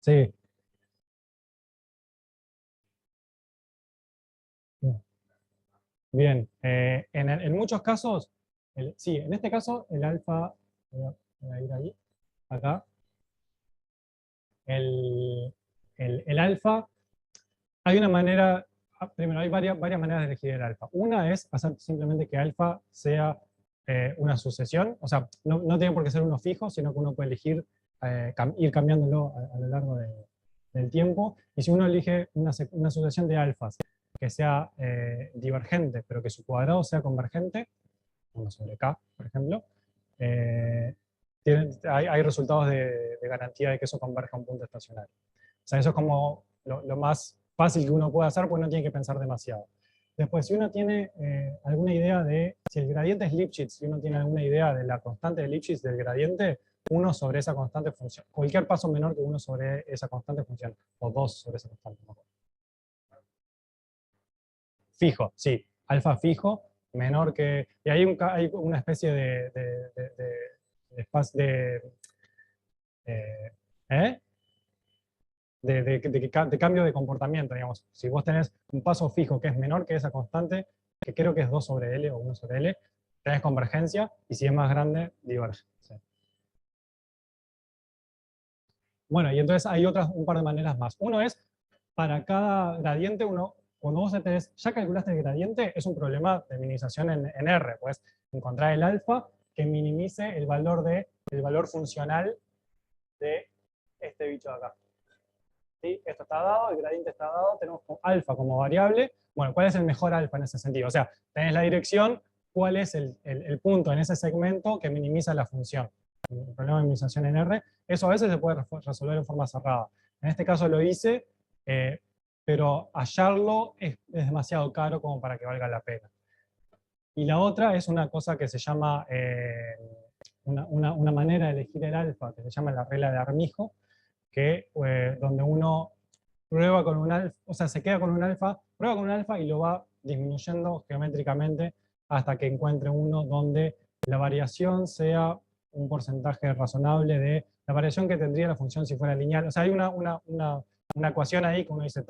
Sí, bien. En muchos casos, sí, en este caso el alfa, voy a ir ahí, acá, el, el alfa, hay una manera, primero hay varias maneras de elegir el alfa. Una es hacer simplemente que alfa sea una sucesión, o sea, no tiene por qué ser uno fijo, sino que uno puede elegir ir cambiándolo a lo largo del tiempo. Y si uno elige una sucesión de alfas que sea divergente, pero que su cuadrado sea convergente, 1 sobre k, por ejemplo, eh, hay resultados de garantía de que eso converja a un punto estacionario. O sea, eso es como lo más fácil que uno puede hacer, porque no tiene que pensar demasiado. Después, si uno tiene alguna idea de, si el gradiente es Lipschitz, si uno tiene alguna idea de la constante de Lipschitz del gradiente, 1 sobre esa constante funciona. Cualquier paso menor que 1 sobre esa constante funciona. O 2 sobre esa constante. No. Fijo, sí. Alfa fijo, menor que... Y hay una especie eh, ¿eh? de cambio de comportamiento, digamos. Si vos tenés un paso fijo que es menor que esa constante, que creo que es 2 sobre L o 1 sobre L, tenés convergencia, y si es más grande, diverge. Sí. Bueno, y entonces hay un par de maneras más. Uno es, para cada gradiente, cuando vos ya calculaste el gradiente, es un problema de minimización en R, pues encontrar el alfa que minimice el valor funcional de este bicho de acá. ¿Sí? Esto está dado, el gradiente está dado, tenemos alfa como variable. Bueno, ¿cuál es el mejor alfa en ese sentido? O sea, tenés la dirección, ¿cuál es el punto en ese segmento que minimiza la función? El problema de minimización en R, eso a veces se puede resolver en forma cerrada. En este caso lo hice, pero hallarlo es demasiado caro como para que valga la pena. Y la otra es una cosa que se llama, una manera de elegir el alfa, que se llama la regla de Armijo, donde uno prueba con un alfa, o sea, se queda con un alfa, prueba con un alfa y lo va disminuyendo geométricamente hasta que encuentre uno donde la variación sea un porcentaje razonable de la variación que tendría la función si fuera lineal. O sea, hay una ecuación ahí que uno dice,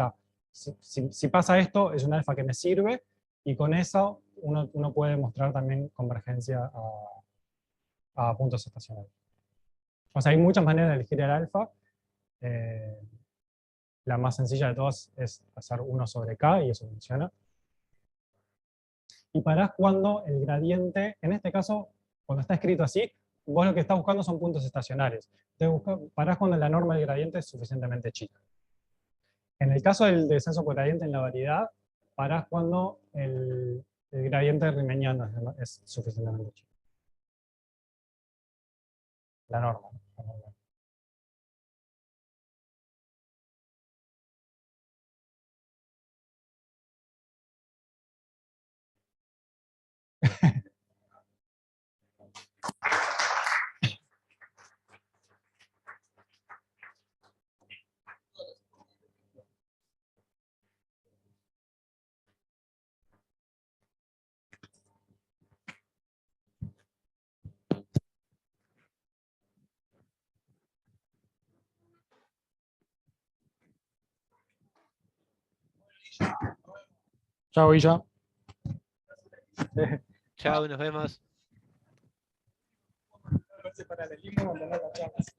si pasa esto, es un alfa que me sirve, y con eso uno puede mostrar también convergencia a puntos estacionarios. O sea, hay muchas maneras de elegir el alfa. La más sencilla de todas es hacer 1 sobre k, y eso funciona. Y parás cuando el gradiente, en este caso, cuando está escrito así, vos lo que estás buscando son puntos estacionarios. Entonces parás cuando la norma del gradiente es suficientemente chica. En el caso del descenso por gradiente en la variedad, parás cuando el gradiente riemanniano es suficientemente chico. La norma. Chao, Villa. Chao, nos vemos. Paralelismo, abandonar las charlas.